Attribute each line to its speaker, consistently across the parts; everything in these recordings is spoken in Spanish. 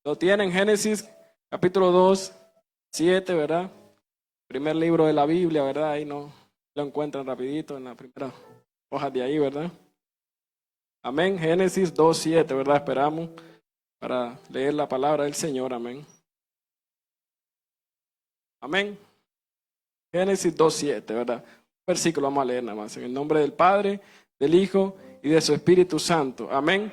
Speaker 1: Lo tienen, Génesis capítulo 2, 7, ¿verdad? Primer libro de la Biblia, ¿verdad? Ahí no lo encuentran rapidito en la primera hoja de ahí, ¿verdad? Amén. Génesis 2, 7, ¿verdad? Esperamos para leer la palabra del Señor. Amén. Amén. Génesis 2, 7, ¿verdad? Versículo vamos a leer nada más. En el nombre del Padre, del Hijo y de su Espíritu Santo. Amén.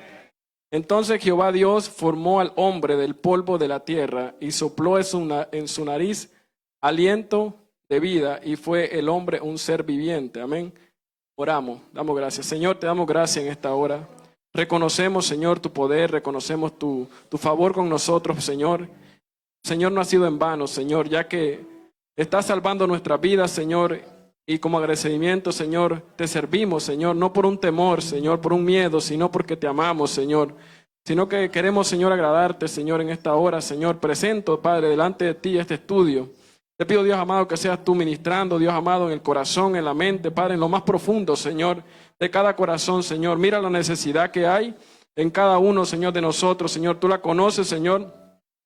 Speaker 1: Entonces Jehová Dios formó al hombre del polvo de la tierra y sopló en su nariz aliento de vida y fue el hombre un ser viviente. Amén. Oramos, damos gracias. Señor, te damos gracias en esta hora. Reconocemos, Señor, tu poder, reconocemos tu favor con nosotros, Señor. Señor, no ha sido en vano, Señor, ya que estás salvando nuestras vidas, Señor, y como agradecimiento, Señor, te servimos, Señor, no por un temor, Señor, por un miedo, sino porque te amamos, Señor, sino que queremos, Señor, agradarte, Señor, en esta hora, Señor. Presento, Padre, delante de ti este estudio. Te pido, Dios amado, que seas tú ministrando, Dios amado, en el corazón, en la mente, Padre, en lo más profundo, Señor, de cada corazón, Señor. Mira la necesidad que hay en cada uno, Señor, de nosotros, Señor. Tú la conoces, Señor,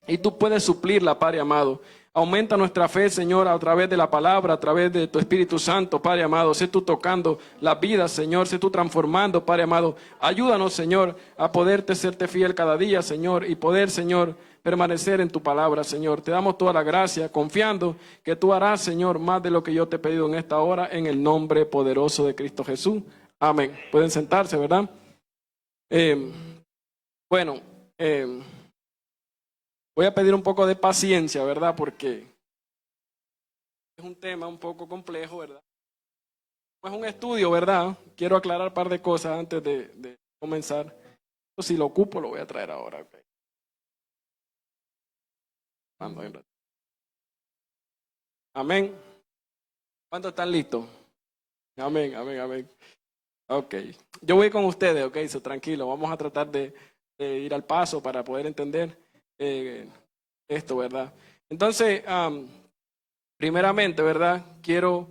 Speaker 1: y tú puedes suplirla, Padre amado. Aumenta nuestra fe, Señor, a través de la palabra, a través de tu Espíritu Santo, Padre amado. Sé tú tocando la vida, Señor. Sé tú transformando, Padre amado. Ayúdanos, Señor, a poderte serte fiel cada día, Señor, y poder, Señor, permanecer en tu palabra, Señor. Te damos toda la gracia, confiando que tú harás, Señor, más de lo que yo te he pedido en esta hora, en el nombre poderoso de Cristo Jesús. Amén. Pueden sentarse, ¿verdad? Bueno, voy a pedir un poco de paciencia, ¿verdad? Porque es un tema un poco complejo, ¿verdad? Es un estudio, ¿verdad? Quiero aclarar un par de cosas antes de comenzar. Si lo ocupo, lo voy a traer ahora. Okay. Amén. ¿Cuántos están listos? Amén, amén, amén. Ok. Yo voy con ustedes, ok, tranquilo. Vamos a tratar de ir al paso para poder entender esto, ¿verdad? Entonces, primeramente, ¿verdad? Quiero,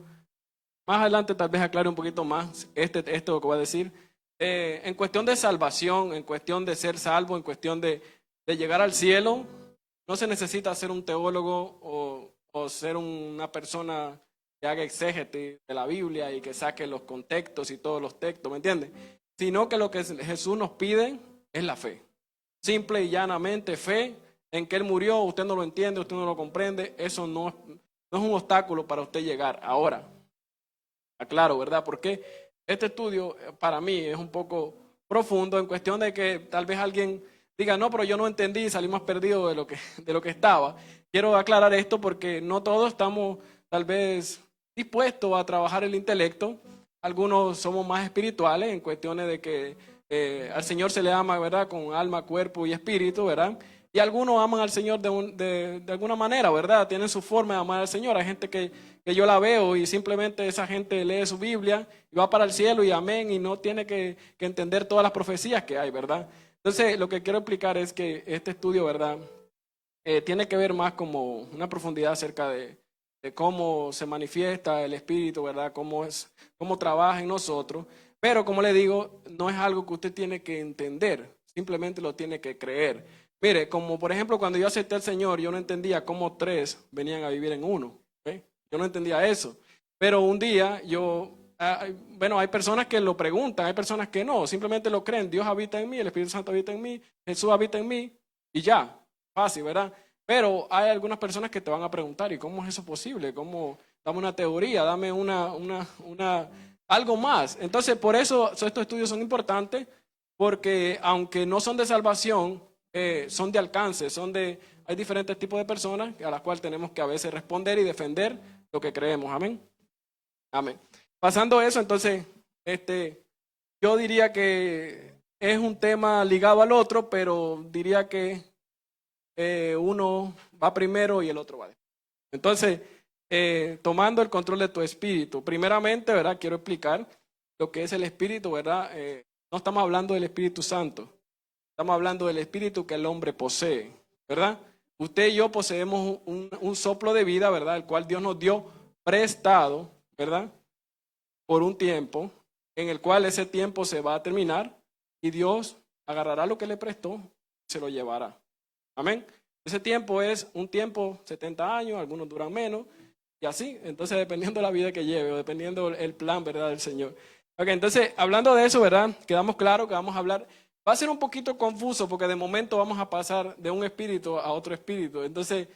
Speaker 1: más adelante tal vez aclare un poquito más esto que voy a decir. En cuestión de salvación, en cuestión de ser salvo, en cuestión de llegar al cielo, no se necesita ser un teólogo o ser una persona que haga exégesis de la Biblia y que saque los contextos y todos los textos, ¿me entiendes? Sino que lo que Jesús nos pide es la fe. Simple y llanamente fe en que Él murió. Usted no lo entiende, usted no lo comprende. Eso no es un obstáculo para usted llegar. Ahora, aclaro, ¿verdad? Porque este estudio para mí es un poco profundo en cuestión de que tal vez alguien diga, no, pero yo no entendí, salí más perdido de lo que estaba. Quiero aclarar esto porque no todos estamos tal vez dispuestos a trabajar el intelecto. Algunos somos más espirituales en cuestiones de que al Señor se le ama, ¿verdad? Con alma, cuerpo y espíritu, ¿verdad? Y algunos aman al Señor de alguna manera, ¿verdad? Tienen su forma de amar al Señor. Hay gente que yo la veo y simplemente esa gente lee su Biblia y va para el cielo y amén y no tiene que entender todas las profecías que hay, ¿verdad? Entonces, lo que quiero explicar es que este estudio, ¿verdad? Tiene que ver más como una profundidad acerca de cómo se manifiesta el Espíritu, ¿verdad? Cómo trabaja en nosotros. Pero, como le digo, no es algo que usted tiene que entender, simplemente lo tiene que creer. Mire, como por ejemplo cuando yo acepté al Señor, yo no entendía cómo tres venían a vivir en uno. ¿Okay? Yo no entendía eso. Pero un día bueno, hay personas que lo preguntan, hay personas que no, simplemente lo creen. Dios habita en mí, el Espíritu Santo habita en mí, Jesús habita en mí y ya. Fácil, ¿verdad? Pero hay algunas personas que te van a preguntar, ¿y cómo es eso posible? ¿Cómo? Dame una teoría, dame algo más. Entonces, por eso estos estudios son importantes, porque aunque no son de salvación, son de alcance, hay diferentes tipos de personas a las cuales tenemos que a veces responder y defender lo que creemos. Amén. Amén. Pasando eso, entonces, yo diría que es un tema ligado al otro, pero diría que uno va primero y el otro va después. Entonces, tomando el control de tu espíritu, primeramente, ¿verdad? Quiero explicar lo que es el espíritu, ¿verdad? No estamos hablando del Espíritu Santo, estamos hablando del espíritu que el hombre posee, ¿verdad? Usted y yo poseemos un soplo de vida, ¿verdad? El cual Dios nos dio prestado, ¿verdad? Por un tiempo, en el cual ese tiempo se va a terminar y Dios agarrará lo que le prestó y se lo llevará. Amén. Ese tiempo es un tiempo, 70 años, algunos duran menos, y así. Entonces, dependiendo de la vida que lleve, o dependiendo el plan, ¿verdad?, del Señor. Ok, entonces, hablando de eso, ¿verdad?, quedamos claros que vamos a hablar. Va a ser un poquito confuso porque de momento vamos a pasar de un espíritu a otro espíritu. Entonces,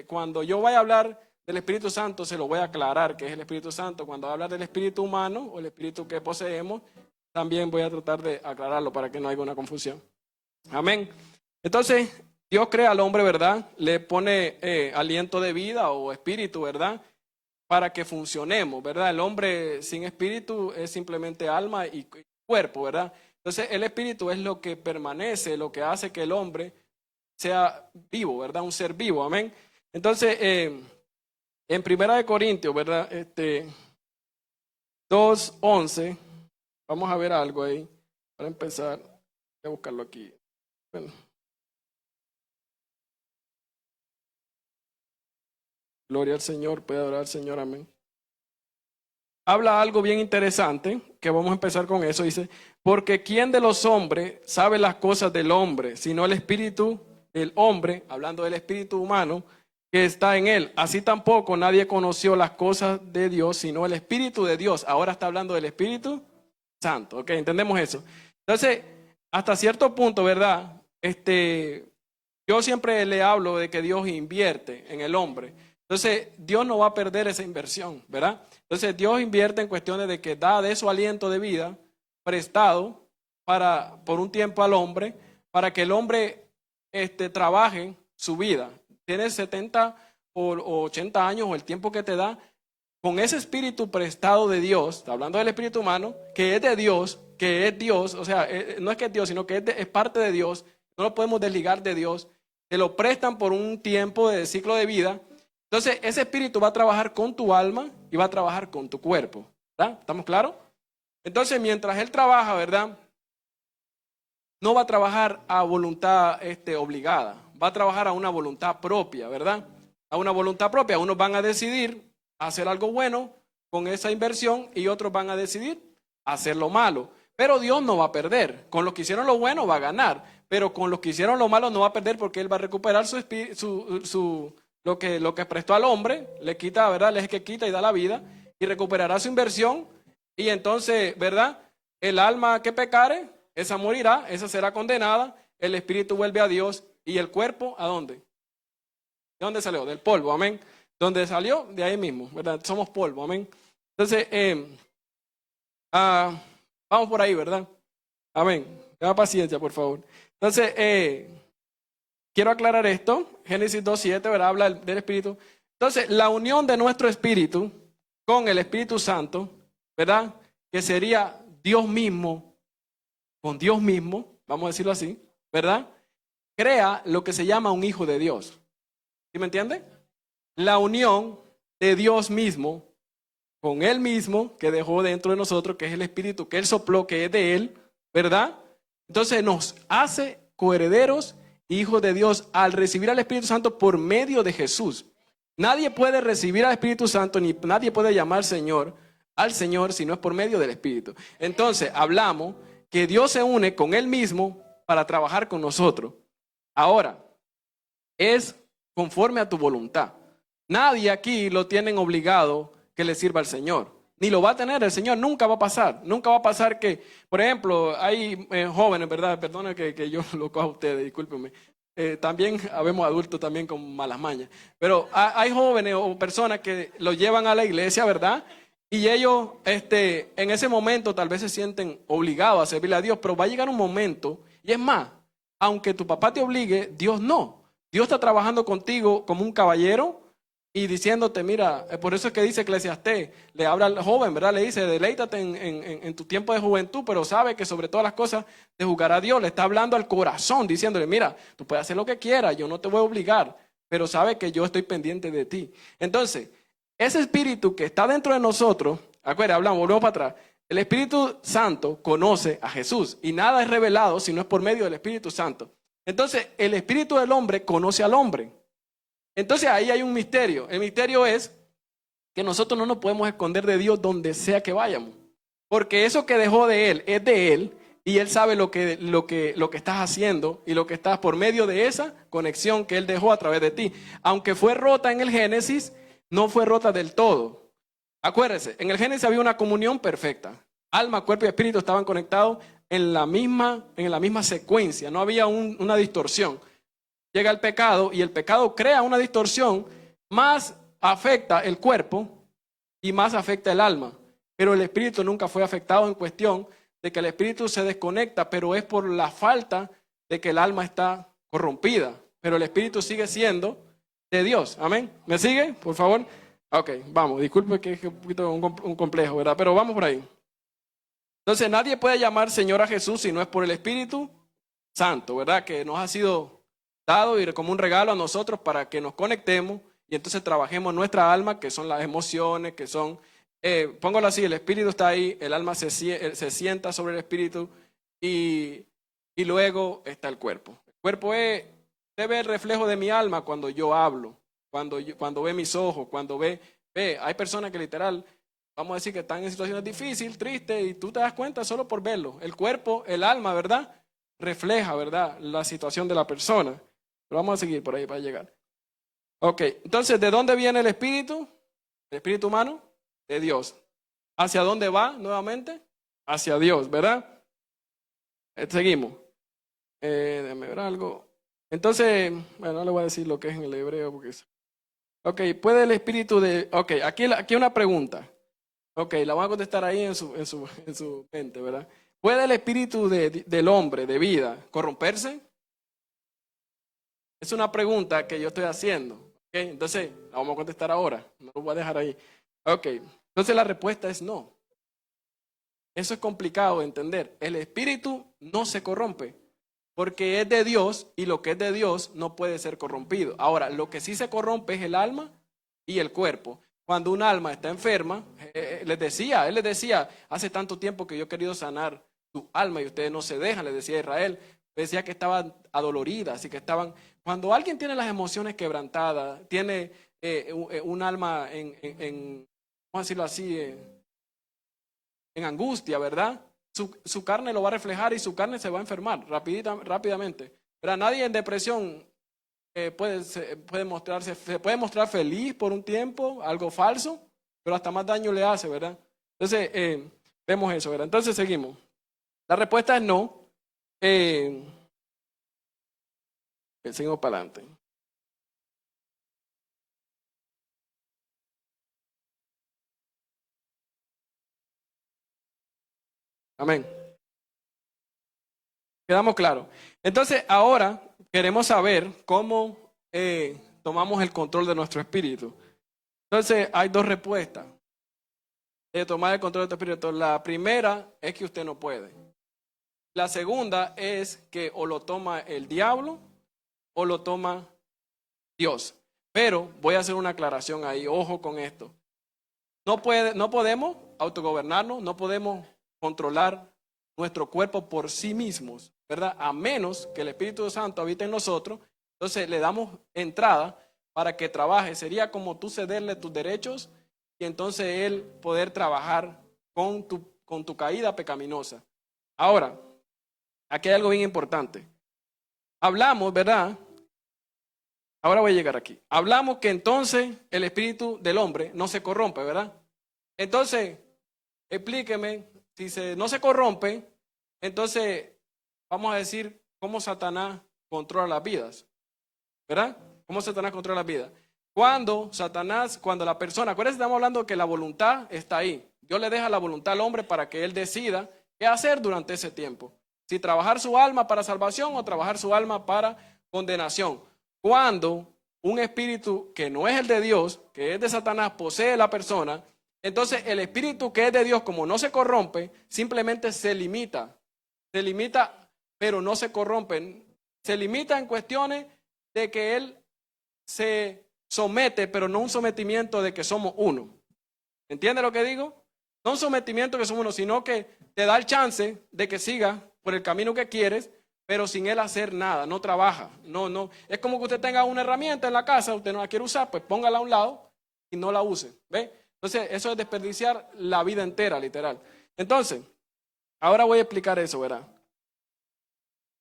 Speaker 1: cuando yo vaya a hablar del Espíritu Santo, se lo voy a aclarar que es el Espíritu Santo. Cuando voy a hablar del espíritu humano o el espíritu que poseemos, también voy a tratar de aclararlo para que no haya una confusión. Amén. Entonces, Dios crea al hombre, ¿verdad? Le pone aliento de vida o espíritu, ¿verdad?, para que funcionemos, ¿verdad? El hombre sin espíritu es simplemente alma y cuerpo, ¿verdad? Entonces, el espíritu es lo que permanece, lo que hace que el hombre sea vivo, ¿verdad? Un ser vivo, amén. Entonces, en Primera de Corintios, ¿verdad?, 2:11, vamos a ver algo ahí. Para empezar, voy a buscarlo aquí. Bueno. Gloria al Señor, puede adorar al Señor, amén. Habla algo bien interesante, que vamos a empezar con eso. Dice, porque ¿quién de los hombres sabe las cosas del hombre, sino el espíritu del hombre, hablando del espíritu humano, que está en él? Así tampoco nadie conoció las cosas de Dios, sino el espíritu de Dios. Ahora está hablando del Espíritu Santo, ¿ok? ¿Entendemos eso? Entonces, hasta cierto punto, ¿verdad? Yo siempre le hablo de que Dios invierte en el hombre. Entonces, Dios no va a perder esa inversión, ¿verdad? Entonces, Dios invierte en cuestiones de que da de su aliento de vida prestado por un tiempo al hombre, para que el hombre trabaje su vida. Tienes 70 o 80 años o el tiempo que te da, con ese espíritu prestado de Dios, está hablando del espíritu humano, que es de Dios, que es Dios, o sea, no es que es Dios, sino que es parte de Dios, no lo podemos desligar de Dios, te lo prestan por un tiempo de ciclo de vida. Entonces, ese espíritu va a trabajar con tu alma y va a trabajar con tu cuerpo, ¿verdad? ¿Estamos claros? Entonces, mientras él trabaja, ¿verdad?, no va a trabajar a voluntad obligada, va a trabajar a una voluntad propia, ¿verdad? A una voluntad propia. Unos van a decidir hacer algo bueno con esa inversión y otros van a decidir hacer lo malo. Pero Dios no va a perder. Con los que hicieron lo bueno va a ganar, pero con los que hicieron lo malo no va a perder, porque Él va a recuperar lo que prestó al hombre, le quita, ¿verdad? Él es el que quita y da la vida, y recuperará su inversión, y entonces, ¿verdad?, el alma que pecare, esa morirá, esa será condenada, el espíritu vuelve a Dios, y el cuerpo, ¿a dónde? ¿De dónde salió? Del polvo, amén. ¿Dónde salió? De ahí mismo, ¿verdad? Somos polvo, amén. Entonces, vamos por ahí, ¿verdad? Amén. Tenga paciencia, por favor. Entonces, quiero aclarar esto. Génesis 2:7, ¿verdad?, habla del espíritu. Entonces, la unión de nuestro espíritu con el Espíritu Santo, ¿verdad?, que sería Dios mismo con Dios mismo, vamos a decirlo así, ¿verdad?, crea lo que se llama un hijo de Dios. ¿Sí me entiende? La unión de Dios mismo con Él mismo, que dejó dentro de nosotros, que es el Espíritu que Él sopló, que es de Él, ¿verdad? Entonces nos hace coherederos, hijos de Dios, al recibir al Espíritu Santo por medio de Jesús. Nadie puede recibir al Espíritu Santo, ni nadie puede llamar al Señor, si no es por medio del Espíritu. Entonces hablamos que Dios se une con Él mismo para trabajar con nosotros. Ahora, es conforme a tu voluntad. Nadie aquí lo tienen obligado que le sirva al Señor. Ni lo va a tener el Señor, nunca va a pasar. Nunca va a pasar que, por ejemplo, hay jóvenes, ¿verdad? Perdona que yo lo coja a ustedes, discúlpenme. También habemos adultos también con malas mañas. Pero hay jóvenes o personas que lo llevan a la iglesia, ¿verdad? Y ellos en ese momento tal vez se sienten obligados a servirle a Dios, pero va a llegar un momento, y es más, aunque tu papá te obligue, Dios no. Dios está trabajando contigo como un caballero y diciéndote, mira, por eso es que dice Eclesiastés, le habla al joven, ¿verdad? Le dice, deleítate en tu tiempo de juventud, pero sabe que sobre todas las cosas te juzgará Dios. Le está hablando al corazón, diciéndole, mira, tú puedes hacer lo que quieras, yo no te voy a obligar, pero sabe que yo estoy pendiente de ti. Entonces, ese espíritu que está dentro de nosotros, acuérdense, volvemos para atrás, el Espíritu Santo conoce a Jesús y nada es revelado si no es por medio del Espíritu Santo. Entonces, el espíritu del hombre conoce al hombre. Entonces, ahí hay un misterio. El misterio es que nosotros no nos podemos esconder de Dios donde sea que vayamos. Porque eso que dejó de Él es de Él y Él sabe lo que estás haciendo y lo que estás por medio de esa conexión que Él dejó a través de ti. Aunque fue rota en el Génesis, no fue rota del todo. Acuérdese, en el Génesis había una comunión perfecta. Alma, cuerpo y espíritu estaban conectados en la misma secuencia, no había una distorsión. Llega el pecado y el pecado crea una distorsión, más afecta el cuerpo y más afecta el alma. Pero el espíritu nunca fue afectado, en cuestión de que el espíritu se desconecta, pero es por la falta de que el alma está corrompida. Pero el espíritu sigue siendo de Dios. Amén. ¿Me sigue, por favor? Ok, vamos. Disculpe que es un poquito un complejo, ¿verdad? Pero vamos por ahí. Entonces nadie puede llamar Señor a Jesús si no es por el Espíritu Santo, ¿verdad? Que nos ha sido dado y como un regalo a nosotros para que nos conectemos y entonces trabajemos nuestra alma, que son las emociones, que son, póngalo así, el Espíritu está ahí, el alma se sienta sobre el Espíritu y luego está el cuerpo. El cuerpo debe el reflejo de mi alma cuando yo hablo, cuando ve mis ojos, cuando ve, hay personas que literal, vamos a decir que están en situaciones difíciles, tristes, y tú te das cuenta solo por verlo. El cuerpo, el alma, ¿verdad? Refleja, ¿verdad? La situación de la persona. Pero vamos a seguir por ahí para llegar. Ok, entonces, ¿de dónde viene el espíritu? El espíritu humano, de Dios. ¿Hacia dónde va nuevamente? Hacia Dios, ¿verdad? Seguimos. Déjame ver algo. Entonces, bueno, no le voy a decir lo que es en el hebreo porque es... Ok, ¿puede el espíritu de... Ok, aquí una pregunta. Ok, la voy a contestar ahí en su mente, ¿verdad? ¿Puede el espíritu del hombre, de vida, corromperse? Es una pregunta que yo estoy haciendo. ¿Okay? Entonces, la vamos a contestar ahora. No lo voy a dejar ahí. Ok, entonces la respuesta es no. Eso es complicado de entender. El espíritu no se corrompe porque es de Dios y lo que es de Dios no puede ser corrompido. Ahora, lo que sí se corrompe es el alma y el cuerpo. Cuando un alma está enferma, él les decía, hace tanto tiempo que yo he querido sanar tu alma y ustedes no se dejan, les decía a Israel, decía que estaban adoloridas y que estaban... Cuando alguien tiene las emociones quebrantadas, tiene un alma vamos a decirlo así, en angustia, ¿verdad? Su carne lo va a reflejar y su carne se va a enfermar rápidamente. ¿Verdad? Nadie en depresión se puede mostrar feliz por un tiempo, algo falso, pero hasta más daño le hace, ¿verdad? Entonces, vemos eso, ¿verdad? Entonces, seguimos. La respuesta es no. Seguimos para adelante. Amén. Quedamos claros. Entonces, ahora queremos saber cómo tomamos el control de nuestro espíritu. Entonces, hay dos respuestas de tomar el control de tu espíritu. La primera es que usted no puede. La segunda es que o lo toma el diablo o lo toma Dios. Pero voy a hacer una aclaración ahí, ojo con esto. No podemos autogobernarnos, no podemos controlar nuestro cuerpo por sí mismos, ¿verdad? A menos que el Espíritu Santo habite en nosotros, entonces le damos entrada para que trabaje. Sería como tú cederle tus derechos y entonces él poder trabajar con tu caída pecaminosa. Ahora, aquí hay algo bien importante. Hablamos, ¿verdad? Ahora voy a llegar aquí. Hablamos que entonces el espíritu del hombre no se corrompe, ¿verdad? Entonces, explíqueme, si no se corrompe, entonces vamos a decir cómo Satanás controla las vidas, ¿verdad? ¿Cómo Satanás controla las vidas? Cuando la persona, acuérdense, estamos hablando que la voluntad está ahí. Dios le deja la voluntad al hombre para que él decida qué hacer durante ese tiempo. Si trabajar su alma para salvación o trabajar su alma para condenación. Cuando un espíritu que no es el de Dios, que es de Satanás, posee a la persona, entonces el espíritu que es de Dios, como no se corrompe, simplemente se limita, pero no se corrompe. Se limita en cuestiones de que él se somete, pero no un sometimiento de que somos uno. ¿Entiende lo que digo? No un sometimiento que somos uno, sino que te da el chance de que sigas por el camino que quieres, pero sin él hacer nada, no trabaja. No. Es como que usted tenga una herramienta en la casa, usted no la quiere usar, pues póngala a un lado y no la use. ¿Ve? Entonces, eso es desperdiciar la vida entera, literal. Entonces, ahora voy a explicar eso, ¿verdad?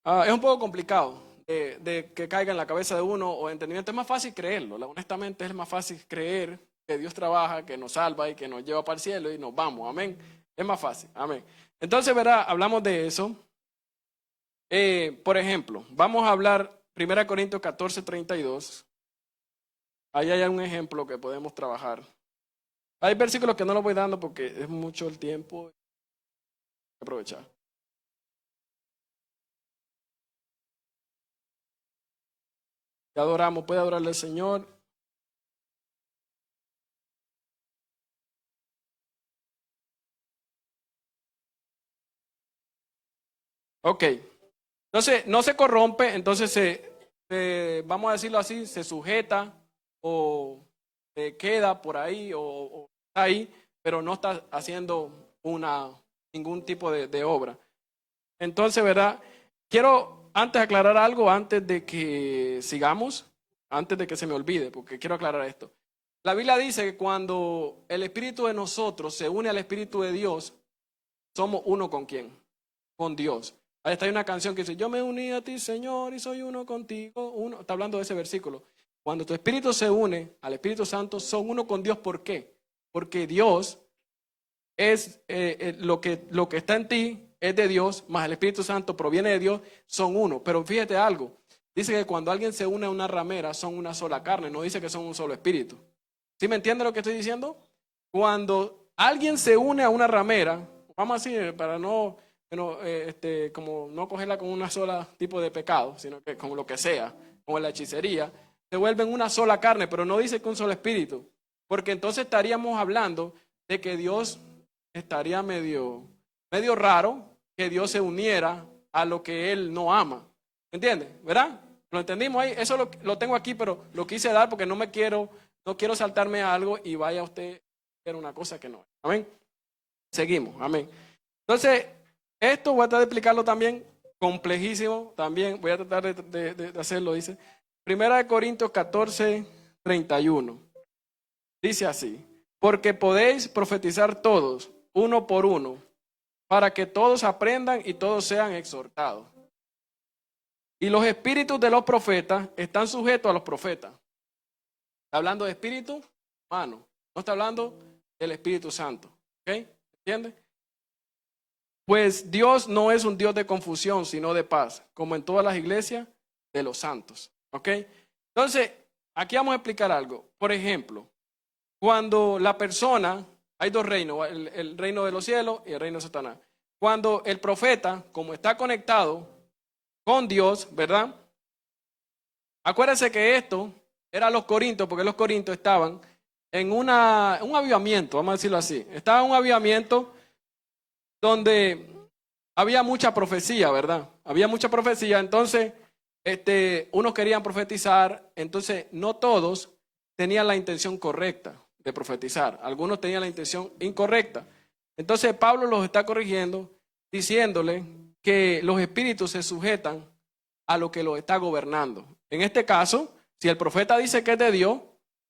Speaker 1: Es un poco complicado de que caiga en la cabeza de uno o entendimiento. Es más fácil creerlo. Honestamente es más fácil creer que Dios trabaja, que nos salva y que nos lleva para el cielo y nos vamos. Amén. Es más fácil. Amén. Entonces, ¿verdad? Hablamos de eso. Por ejemplo, vamos a hablar 1 Corintios 14:32. Ahí hay un ejemplo que podemos trabajar. Hay versículos que no los voy dando porque es mucho el tiempo. Hay que aprovechar. Te adoramos, puede adorarle al Señor. Ok. Entonces, no se corrompe, entonces vamos a decirlo así, se sujeta o queda por ahí o está ahí, pero no está haciendo ningún tipo de obra. Entonces, ¿verdad? Quiero antes aclarar algo, antes de que sigamos, antes de que se me olvide, porque quiero aclarar esto. La Biblia dice que cuando el Espíritu de nosotros se une al Espíritu de Dios, somos uno con ¿quién? Con Dios. Ahí está, hay una canción que dice, yo me uní a ti, Señor, y soy uno contigo. Uno, está hablando de ese versículo. Cuando tu Espíritu se une al Espíritu Santo, son uno con Dios. ¿Por qué? Porque Dios es lo que está en ti, es de Dios, más el Espíritu Santo proviene de Dios, son uno. Pero fíjate algo, dice que cuando alguien se une a una ramera, son una sola carne, no dice que son un solo espíritu. ¿Sí me entiende lo que estoy diciendo? Cuando alguien se une a una ramera, vamos así, para como no cogerla con una sola tipo de pecado, sino que como lo que sea, como la hechicería, se vuelven una sola carne, pero no dice que un solo espíritu, porque entonces estaríamos hablando de que Dios estaría medio raro que Dios se uniera a lo que Él no ama. ¿Entiendes? ¿Verdad? ¿Lo entendimos ahí? Eso lo tengo aquí, pero lo quise dar porque no quiero saltarme a algo y vaya usted a hacer una cosa que no es. Amén. Seguimos. Amén. Entonces, esto voy a tratar de explicarlo también, complejísimo, también voy a tratar de hacerlo, dice. 1 Corintios 14:31. Dice así, porque podéis profetizar todos, uno por uno, para que todos aprendan y todos sean exhortados. Y los espíritus de los profetas están sujetos a los profetas. Está hablando de espíritu humano, no está hablando del Espíritu Santo. ¿Ok? ¿Entiendes? Pues Dios no es un Dios de confusión, sino de paz, como en todas las iglesias de los santos. ¿Ok? Entonces, aquí vamos a explicar algo. Por ejemplo, cuando la persona, hay dos reinos, el reino de los cielos y el reino de Satanás. Cuando el profeta, como está conectado con Dios, ¿verdad? Acuérdense que esto era los corintios, porque los corintios estaban en un avivamiento, vamos a decirlo así. Estaba en un avivamiento donde había mucha profecía, ¿verdad? Había mucha profecía, entonces unos querían profetizar, entonces no todos tenían la intención correcta de profetizar, algunos tenían la intención incorrecta. Entonces Pablo los está corrigiendo, diciéndole que los espíritus se sujetan a lo que los está gobernando. En este caso, si el profeta dice que es de Dios,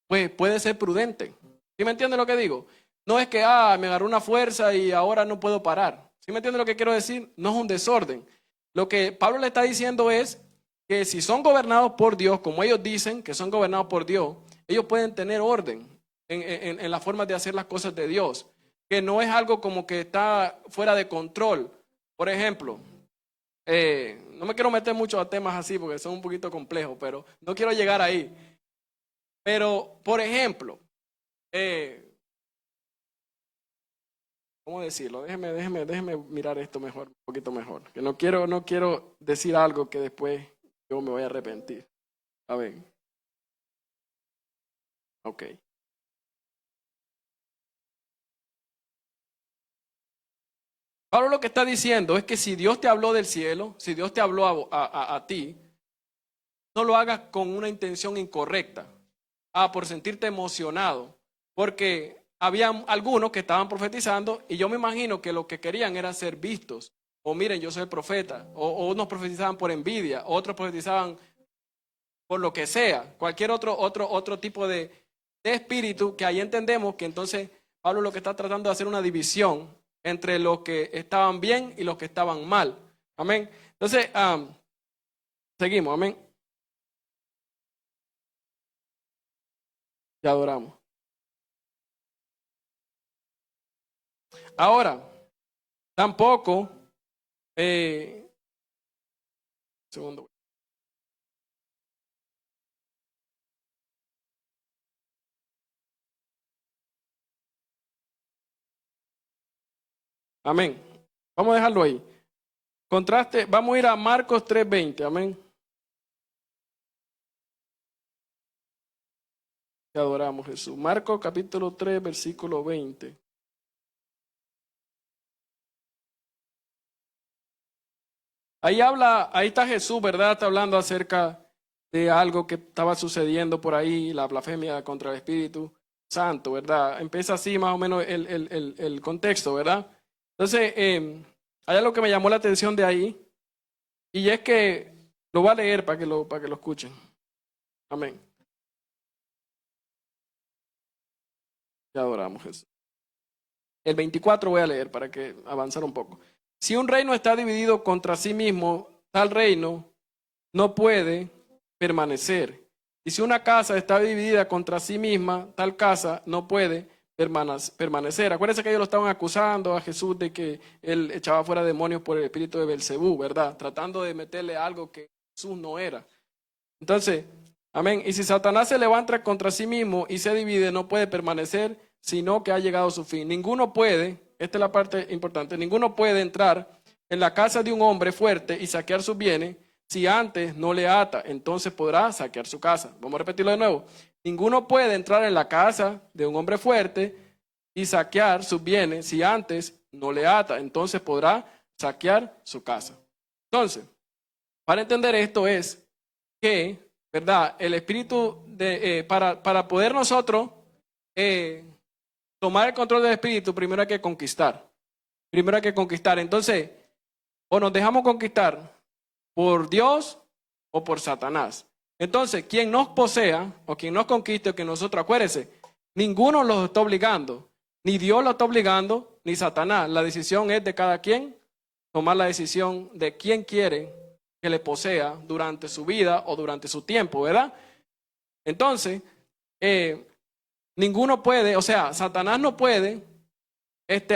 Speaker 1: pues puede ser prudente. ¿Sí me entiende lo que digo? No es que, me agarró una fuerza y ahora no puedo parar. ¿Sí me entiende lo que quiero decir? No es un desorden. Lo que Pablo le está diciendo es que si son gobernados por Dios, como ellos dicen que son gobernados por Dios, ellos pueden tener orden en la forma de hacer las cosas de Dios, que no es algo como que está fuera de control. Por ejemplo, no me quiero meter mucho a temas así porque son un poquito complejos, pero no quiero llegar ahí. Pero, por ejemplo, ¿cómo decirlo? Déjeme mirar esto mejor, un poquito mejor. Que no quiero decir algo que después yo me voy a arrepentir. A ver. Ok. Pablo lo que está diciendo es que si Dios te habló del cielo, si Dios te habló a ti, no lo hagas con una intención incorrecta. Por sentirte emocionado. Porque había algunos que estaban profetizando y yo me imagino que lo que querían era ser vistos. O miren, yo soy el profeta. O unos profetizaban por envidia, otros profetizaban por lo que sea. Cualquier otro tipo de espíritu que ahí entendemos que entonces Pablo lo que está tratando de hacer una división entre los que estaban bien y los que estaban mal. Amén. Entonces, Seguimos, amén. Te adoramos. Ahora, tampoco, segundo. Amén. Vamos a dejarlo ahí. Contraste, vamos a ir a Marcos 3:20, amén. Te adoramos, Jesús. Marcos capítulo 3, versículo 20. Ahí está Jesús, ¿verdad? Está hablando acerca de algo que estaba sucediendo por ahí, la blasfemia contra el Espíritu Santo, ¿verdad? Empieza así más o menos el contexto, ¿verdad? Entonces, hay algo que me llamó la atención de ahí, y es que lo voy a leer para que lo escuchen. Amén. Te adoramos, Jesús. El 24 voy a leer para que avanzar un poco. Si un reino está dividido contra sí mismo, tal reino no puede permanecer. Y si una casa está dividida contra sí misma, tal casa no puede permanecer. Acuérdense que ellos lo estaban acusando a Jesús de que él echaba fuera demonios por el espíritu de Belcebú, ¿verdad? Tratando de meterle algo que Jesús no era. Entonces, amén. Y si Satanás se levanta contra sí mismo y se divide, no puede permanecer, sino que ha llegado a su fin. Ninguno puede, esta es la parte importante, ninguno puede entrar en la casa de un hombre fuerte y saquear sus bienes si antes no le ata, entonces podrá saquear su casa. Vamos a repetirlo de nuevo. Ninguno puede entrar en la casa de un hombre fuerte y saquear sus bienes si antes no le ata, entonces podrá saquear su casa. Entonces, para entender esto es que, ¿verdad? El espíritu, para poder nosotros tomar el control del espíritu, primero hay que conquistar. Primero hay que conquistar. Entonces, o nos dejamos conquistar por Dios o por Satanás. Entonces, quien nos posea o quien nos conquiste o que nosotros, acuérdense, ninguno los está obligando. Ni Dios lo está obligando, ni Satanás. La decisión es de cada quien tomar la decisión de quién quiere que le posea durante su vida o durante su tiempo, ¿verdad? Entonces, ninguno puede, o sea, Satanás no puede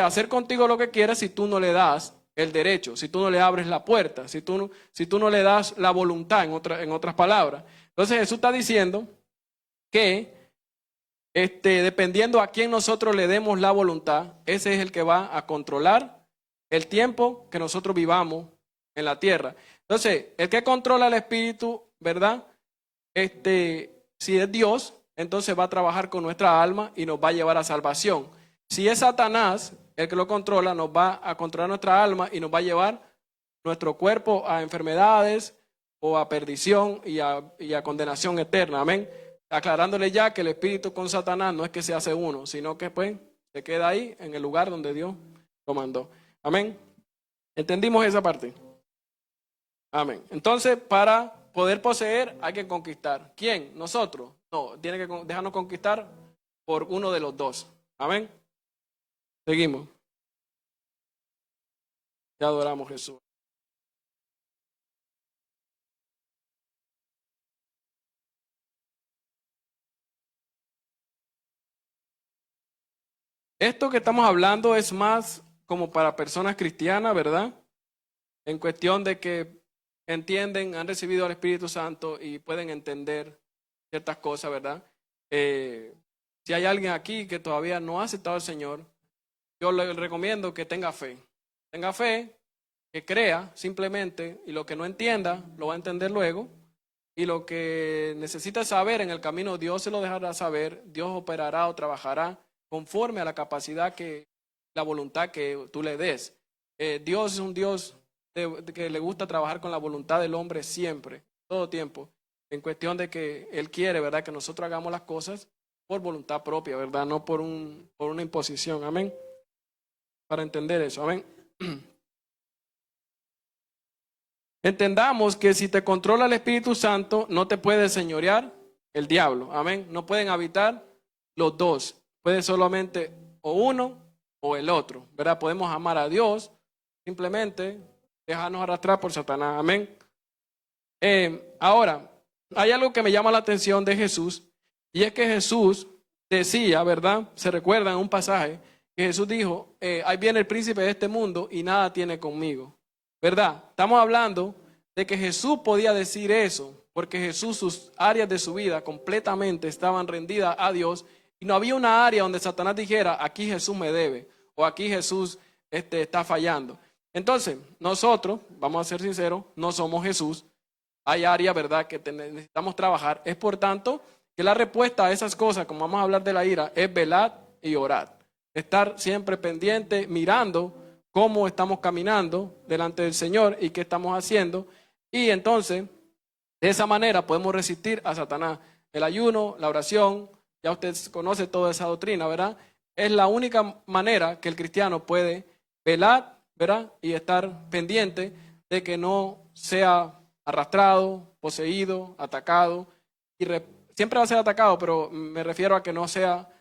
Speaker 1: hacer contigo lo que quiera si tú no le das el derecho, si tú no le abres la puerta, si tú no le das la voluntad, en otras palabras. Entonces Jesús está diciendo que dependiendo a quién nosotros le demos la voluntad, ese es el que va a controlar el tiempo que nosotros vivamos en la tierra. Entonces, el que controla el espíritu, ¿verdad? Si es Dios, entonces va a trabajar con nuestra alma y nos va a llevar a salvación. Si es Satanás el que lo controla, nos va a controlar nuestra alma y nos va a llevar nuestro cuerpo a enfermedades o a perdición y a condenación eterna. Amén. Aclarándole ya que el espíritu con Satanás no es que se hace uno, sino que pues se queda ahí en el lugar donde Dios lo mandó. Amén. ¿Entendimos esa parte? Amén. Entonces, para poder poseer hay que conquistar. ¿Quién? ¿Nosotros? No, tiene que dejarnos conquistar por uno de los dos. Amén. Seguimos. Te adoramos, Jesús. Esto que estamos hablando es más como para personas cristianas, ¿verdad? En cuestión de que entienden, han recibido al Espíritu Santo y pueden entender ciertas cosas, ¿verdad? Si hay alguien aquí que todavía no ha aceptado al Señor, yo le recomiendo que tenga fe. Tenga fe, que crea simplemente, y lo que no entienda, lo va a entender luego. Y lo que necesita saber en el camino, Dios se lo dejará saber, Dios operará o trabajará conforme a la capacidad la voluntad que tú le des. Dios es un Dios que le gusta trabajar con la voluntad del hombre siempre, todo tiempo, en cuestión de que Él quiere, ¿verdad?, que nosotros hagamos las cosas por voluntad propia, ¿verdad?, no por una imposición, amén, para entender eso, amén. Entendamos que si te controla el Espíritu Santo, no te puede señorear el diablo, amén, no pueden habitar los dos, puede solamente o uno o el otro, ¿verdad? Podemos amar a Dios, simplemente dejarnos arrastrar por Satanás, amén. Ahora, hay algo que me llama la atención de Jesús, y es que Jesús decía, ¿verdad? Se recuerda en un pasaje que Jesús dijo, ahí viene el príncipe de este mundo y nada tiene conmigo, ¿verdad? Estamos hablando de que Jesús podía decir eso, porque Jesús, sus áreas de su vida completamente estaban rendidas a Dios, y no había una área donde Satanás dijera, aquí Jesús me debe, o aquí Jesús está fallando. Entonces, nosotros, vamos a ser sinceros, no somos Jesús. Hay áreas, ¿verdad?, que necesitamos trabajar. Es por tanto que la respuesta a esas cosas, como vamos a hablar de la ira, es velar y orar. Estar siempre pendiente, mirando cómo estamos caminando delante del Señor y qué estamos haciendo. Y entonces, de esa manera podemos resistir a Satanás. El ayuno, la oración, ya usted conoce toda esa doctrina, ¿verdad? Es la única manera que el cristiano puede velar, ¿verdad?, y estar pendiente de que no sea arrastrado, poseído, atacado. Y siempre va a ser atacado, pero me refiero a que no sea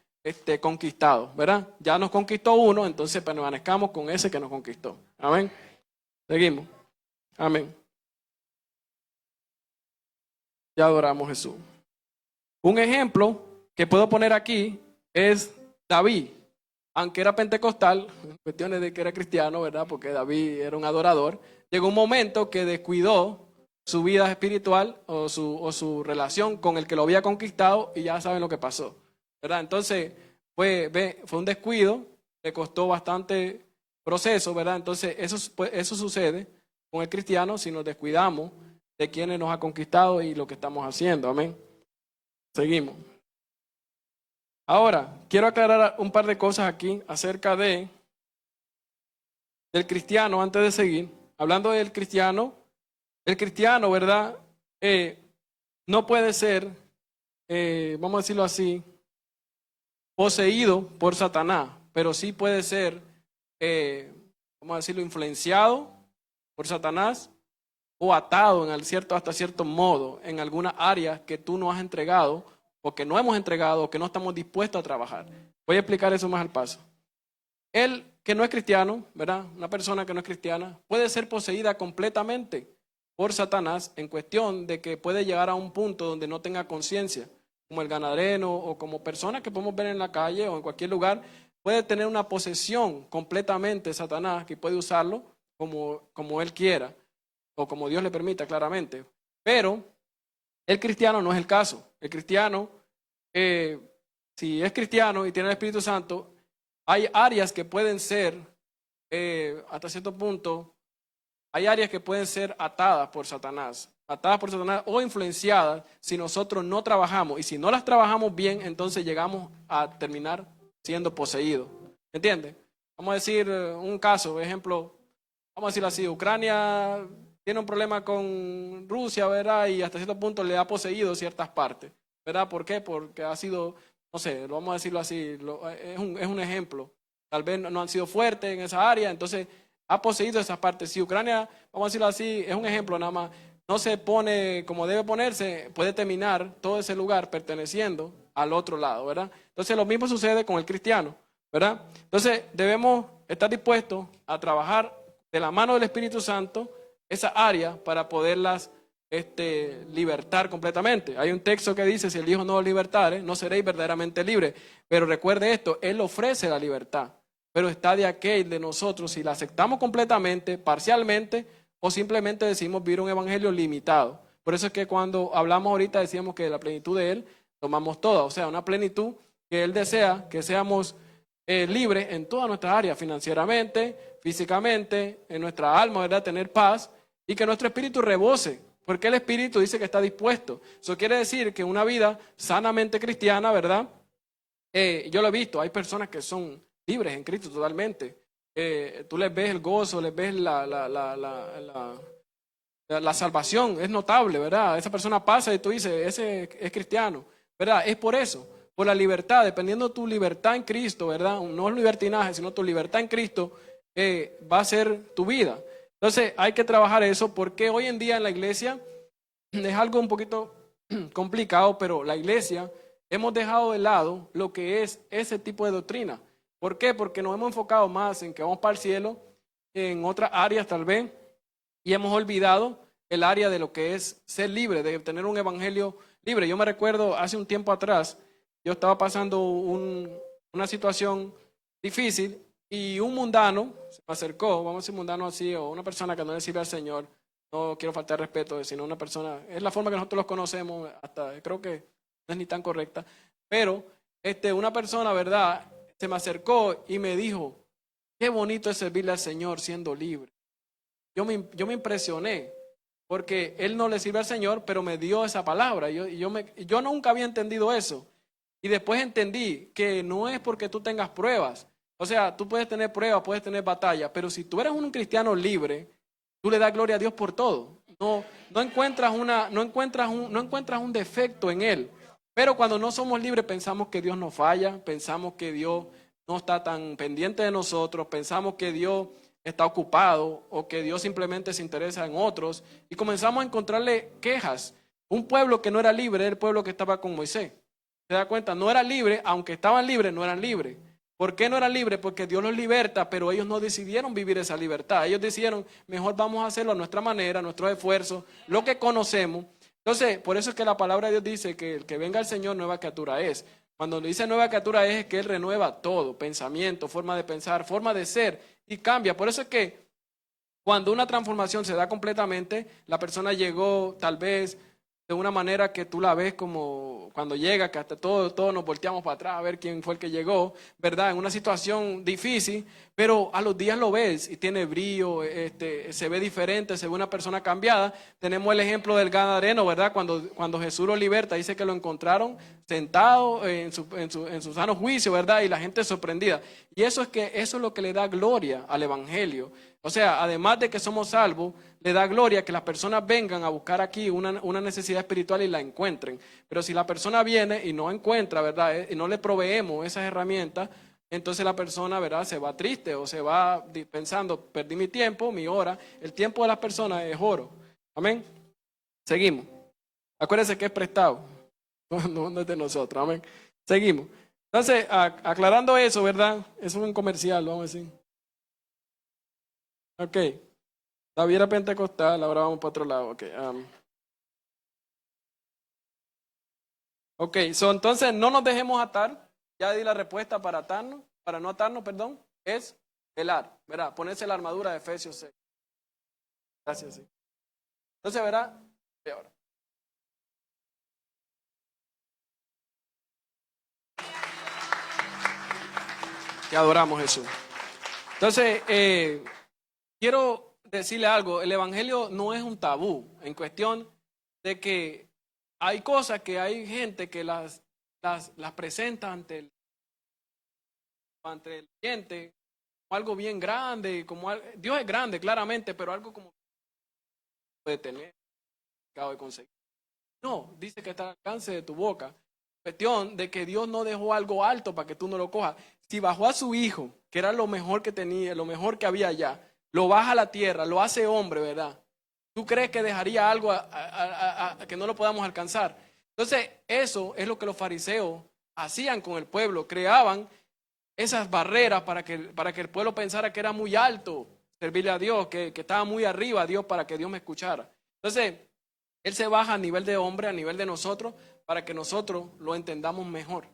Speaker 1: conquistado, ¿verdad? Ya nos conquistó uno, entonces permanezcamos con ese que nos conquistó. Amén. Seguimos. Amén. Ya adoramos a Jesús. Un ejemplo que puedo poner aquí es David. Aunque era pentecostal, en cuestiones de que era cristiano, ¿verdad? Porque David era un adorador. Llegó un momento que descuidó su vida espiritual o su relación con el que lo había conquistado, y ya saben lo que pasó, ¿verdad? Entonces fue un descuido, le costó bastante proceso, ¿verdad? Entonces eso sucede con el cristiano si nos descuidamos de quienes nos ha conquistado y lo que estamos haciendo. Amén. Seguimos. Ahora, quiero aclarar un par de cosas aquí acerca del cristiano antes de seguir. Hablando del cristiano, el cristiano, ¿verdad? No puede ser, vamos a decirlo así, poseído por Satanás, pero sí puede ser, vamos a decirlo, influenciado por Satanás o atado hasta cierto modo en alguna área que tú no has entregado o que no hemos entregado o que no estamos dispuestos a trabajar. Voy a explicar eso más al paso. El que no es cristiano, ¿verdad? Una persona que no es cristiana puede ser poseída completamente por Satanás en cuestión de que puede llegar a un punto donde no tenga conciencia, como el gadareno o como personas que podemos ver en la calle o en cualquier lugar, puede tener una posesión completamente de Satanás que puede usarlo como él quiera o como Dios le permita claramente. Pero el cristiano no es el caso. El cristiano, si es cristiano y tiene el Espíritu Santo, hay áreas que pueden ser, hasta cierto punto, hay áreas que pueden ser atadas por Satanás o influenciadas si nosotros no trabajamos. Y si no las trabajamos bien, entonces llegamos a terminar siendo poseídos. ¿Entiendes? Vamos a decir un caso, por ejemplo, vamos a decirlo así, Ucrania tiene un problema con Rusia, ¿verdad? Y hasta cierto punto le ha poseído ciertas partes, ¿verdad? ¿Por qué? Porque ha sido, no sé, vamos a decirlo así, es un ejemplo. Tal vez no han sido fuertes en esa área, entonces ha poseído esas partes. Si Ucrania, vamos a decirlo así, es un ejemplo nada más, no se pone como debe ponerse, puede terminar todo ese lugar perteneciendo al otro lado, ¿verdad? Entonces lo mismo sucede con el cristiano, ¿verdad? Entonces debemos estar dispuestos a trabajar de la mano del Espíritu Santo esa área para poderlas libertar completamente. Hay un texto que dice, si el Hijo no os libertare, no seréis verdaderamente libres. Pero recuerde esto, Él ofrece la libertad, pero está de aquel de nosotros si la aceptamos completamente, parcialmente, o simplemente decimos vivir un evangelio limitado. Por eso es que cuando hablamos ahorita decíamos que de la plenitud de Él tomamos toda, o sea, una plenitud que Él desea que seamos libres en todas nuestras áreas, financieramente, físicamente, en nuestra alma, ¿verdad? Tener paz y que nuestro espíritu rebose, porque el espíritu dice que está dispuesto. Eso quiere decir que una vida sanamente cristiana, ¿verdad? Yo lo he visto, hay personas que son libres en Cristo totalmente. Tú les ves el gozo, les ves la salvación, es notable, ¿verdad? Esa persona pasa y tú dices, ese es cristiano, ¿verdad? Es por eso, por la libertad, dependiendo de tu libertad en Cristo, ¿verdad? No es libertinaje, sino tu libertad en Cristo, va a ser tu vida. Entonces hay que trabajar eso porque hoy en día en la iglesia es algo un poquito complicado, pero la iglesia hemos dejado de lado lo que es ese tipo de doctrina. ¿Por qué? Porque nos hemos enfocado más en que vamos para el cielo, en otras áreas tal vez, y hemos olvidado el área de lo que es ser libre, de tener un evangelio libre. Yo me recuerdo hace un tiempo atrás, yo estaba pasando una situación difícil y un mundano se me acercó, vamos a decir mundano así, o una persona que no le sirve al Señor, no quiero faltar respeto, sino una persona, es la forma que nosotros los conocemos, hasta creo que no es ni tan correcta, pero una persona, ¿verdad?, se me acercó y me dijo, qué bonito es servirle al Señor siendo libre. Yo me impresioné, porque él no le sirve al Señor, pero me dio esa palabra. Yo nunca había entendido eso. Y después entendí que no es porque tú tengas pruebas. O sea, tú puedes tener pruebas, puedes tener batalla, pero si tú eres un cristiano libre, tú le das gloria a Dios por todo. No encuentras un defecto en él. Pero cuando no somos libres pensamos que Dios nos falla, pensamos que Dios no está tan pendiente de nosotros, pensamos que Dios está ocupado o que Dios simplemente se interesa en otros y comenzamos a encontrarle quejas. Un pueblo que no era libre era el pueblo que estaba con Moisés. ¿Se da cuenta? No era libre, aunque estaban libres, no eran libres. ¿Por qué no eran libres? Porque Dios los liberta, pero ellos no decidieron vivir esa libertad. Ellos decidieron, mejor vamos a hacerlo a nuestra manera, a nuestros esfuerzos, lo que conocemos. Entonces, por eso es que la palabra de Dios dice que el que venga al Señor, nueva criatura es. Cuando dice nueva criatura es que Él renueva todo, pensamiento, forma de pensar, forma de ser y cambia. Por eso es que cuando una transformación se da completamente, la persona llegó tal vez de una manera que tú la ves como cuando llega, que hasta todos nos volteamos para atrás a ver quién fue el que llegó, ¿verdad? En una situación difícil, pero a los días lo ves y tiene brillo, se ve diferente, se ve una persona cambiada. Tenemos el ejemplo del Gadareno, ¿verdad? Cuando Jesús lo liberta, dice que lo encontraron sentado en su sano juicio, ¿verdad? Y la gente sorprendida. Y eso es lo que le da gloria al Evangelio. O sea, además de que somos salvos, le da gloria que las personas vengan a buscar aquí una necesidad espiritual y la encuentren. Pero si la persona viene y no encuentra, ¿verdad? Y no le proveemos esas herramientas, entonces la persona, ¿verdad?, se va triste o se va pensando, perdí mi tiempo, mi hora. El tiempo de las personas es oro. Amén. Seguimos. Acuérdense que es prestado. No es de nosotros. Amén. Seguimos. Entonces, aclarando eso, ¿verdad? Eso es un comercial, vamos a decir. Ok. La viera pentecostal, ahora vamos para otro lado. Ok. Entonces no nos dejemos atar. Ya di la respuesta para no atarnos, perdón, es velar, ¿verdad? Ponerse la armadura de Efesios 6. Gracias, sí. Entonces, ¿verdad? Y ahora. Te adoramos, Jesús. Entonces, quiero decirle algo. El Evangelio no es un tabú en cuestión de que hay cosas que hay gente que las presenta ante el cliente como algo bien grande, Dios es grande, claramente, pero algo como puede tener, acabo de conseguir. No, dice que está al alcance de tu boca. Cuestión de que Dios no dejó algo alto para que tú no lo cojas. Si bajó a su hijo, que era lo mejor que tenía, lo mejor que había allá, lo baja a la tierra, lo hace hombre, ¿verdad? ¿Tú crees que dejaría algo a que no lo podamos alcanzar? Entonces, eso es lo que los fariseos hacían con el pueblo, creaban esas barreras para que el pueblo pensara que era muy alto servirle a Dios, que estaba muy arriba a Dios para que Dios me escuchara. Entonces, Él se baja a nivel de hombre, a nivel de nosotros, para que nosotros lo entendamos mejor.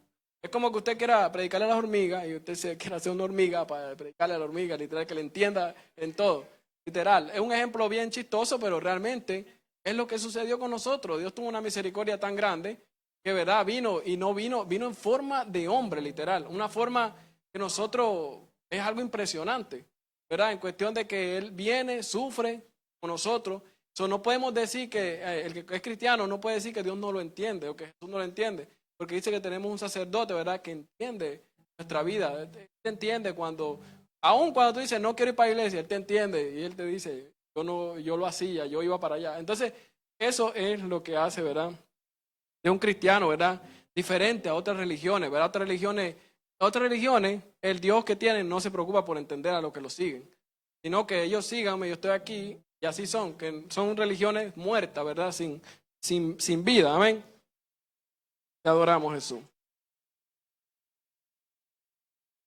Speaker 1: Es como que usted quiera predicarle a las hormigas y usted se quiera hacer una hormiga para predicarle a la hormiga, literal, que le entienda en todo. Literal, es un ejemplo bien chistoso, pero realmente es lo que sucedió con nosotros. Dios tuvo una misericordia tan grande que, verdad, vino en forma de hombre, literal. Una forma que nosotros es algo impresionante, ¿verdad? En cuestión de que Él viene, sufre con nosotros. No podemos decir que el que es cristiano no puede decir que Dios no lo entiende o que Jesús no lo entiende, porque dice que tenemos un sacerdote, ¿verdad?, que entiende nuestra vida. Él te entiende aun cuando tú dices no quiero ir para la iglesia, Él te entiende y Él te dice yo lo hacía, yo iba para allá. Entonces, eso es lo que hace, ¿verdad?, de un cristiano, ¿verdad?, diferente a otras religiones, ¿verdad? Otras religiones, el Dios que tienen no se preocupa por entender a los que lo siguen, sino que ellos síganme, yo estoy aquí, y así que son religiones muertas, ¿verdad? Sin vida, amén. Te adoramos, Jesús.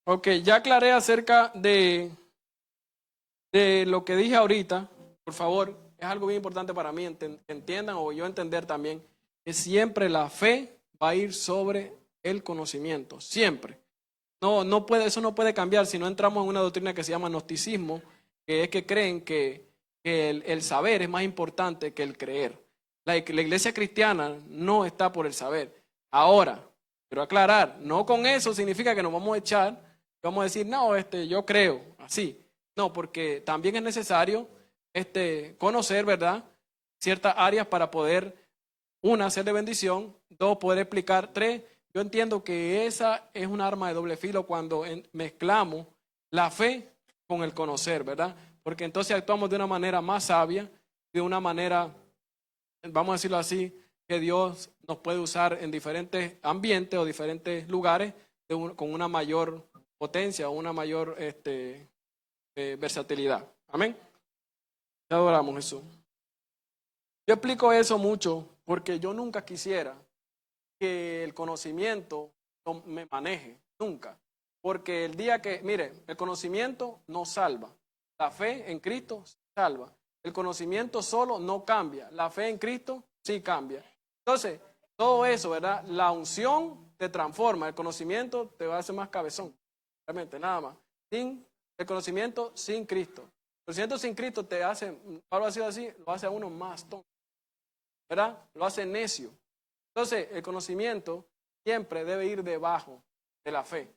Speaker 1: Ok, ya aclaré acerca de lo que dije ahorita. Por favor, es algo bien importante para mí, que entiendan o yo entender también, que siempre la fe va a ir sobre el conocimiento, siempre. No puede, eso no puede cambiar si no entramos en una doctrina que se llama gnosticismo, que es que creen que el saber es más importante que el creer. La iglesia cristiana no está por el saber. Ahora, quiero aclarar, no con eso significa que nos vamos a echar, vamos a decir, no, yo creo, así. No, porque también es necesario conocer, ¿verdad?, ciertas áreas para poder, una, ser de bendición, dos, poder explicar, tres, yo entiendo que esa es un arma de doble filo cuando mezclamos la fe con el conocer, ¿verdad? Porque entonces actuamos de una manera más sabia, de una manera, vamos a decirlo así, que Dios nos puede usar en diferentes ambientes o diferentes lugares con una mayor potencia o una mayor versatilidad. Amén. Te adoramos, Jesús. Yo explico eso mucho porque yo nunca quisiera que el conocimiento me maneje, nunca. Porque el día que, mire, el conocimiento no salva. La fe en Cristo salva. El conocimiento solo no cambia. La fe en Cristo sí cambia. Entonces, todo eso, ¿verdad? La unción te transforma. El conocimiento te va a hacer más cabezón. Realmente, nada más. Sin el conocimiento, sin Cristo. El conocimiento sin Cristo te hace, Pablo ha sido así, lo hace a uno más tonto. ¿Verdad? Lo hace necio. Entonces, el conocimiento siempre debe ir debajo de la fe.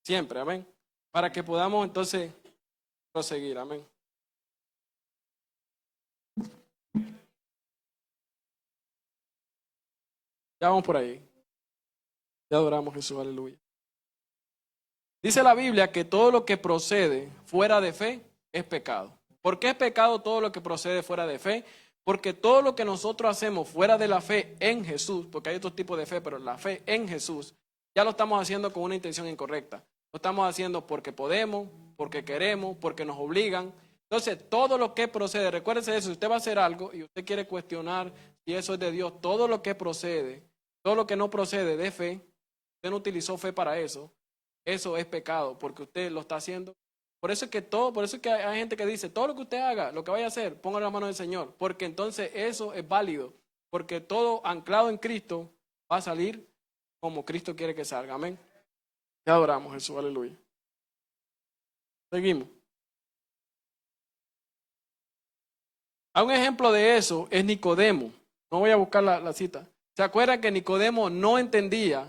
Speaker 1: Siempre, amén. Para que podamos entonces proseguir, amén. Ya vamos por ahí. Ya adoramos a Jesús, aleluya. Dice la Biblia que todo lo que procede fuera de fe es pecado. ¿Por qué es pecado todo lo que procede fuera de fe? Porque todo lo que nosotros hacemos fuera de la fe en Jesús, porque hay otros tipos de fe, pero la fe en Jesús, ya lo estamos haciendo con una intención incorrecta. Lo estamos haciendo porque podemos, porque queremos, porque nos obligan. Entonces, todo lo que procede, recuérdese de eso, si usted va a hacer algo y usted quiere cuestionar si eso es de Dios, todo lo que procede, todo lo que no procede de fe, usted no utilizó fe para eso, eso es pecado, porque usted lo está haciendo. Por eso es que hay gente que dice, todo lo que usted haga, lo que vaya a hacer, ponga en la mano del Señor, porque entonces eso es válido, porque todo anclado en Cristo va a salir como Cristo quiere que salga, amén. Te adoramos, Jesús, aleluya. Seguimos. Un ejemplo de eso es Nicodemo. No voy a buscar la cita. ¿Se acuerdan que Nicodemo no entendía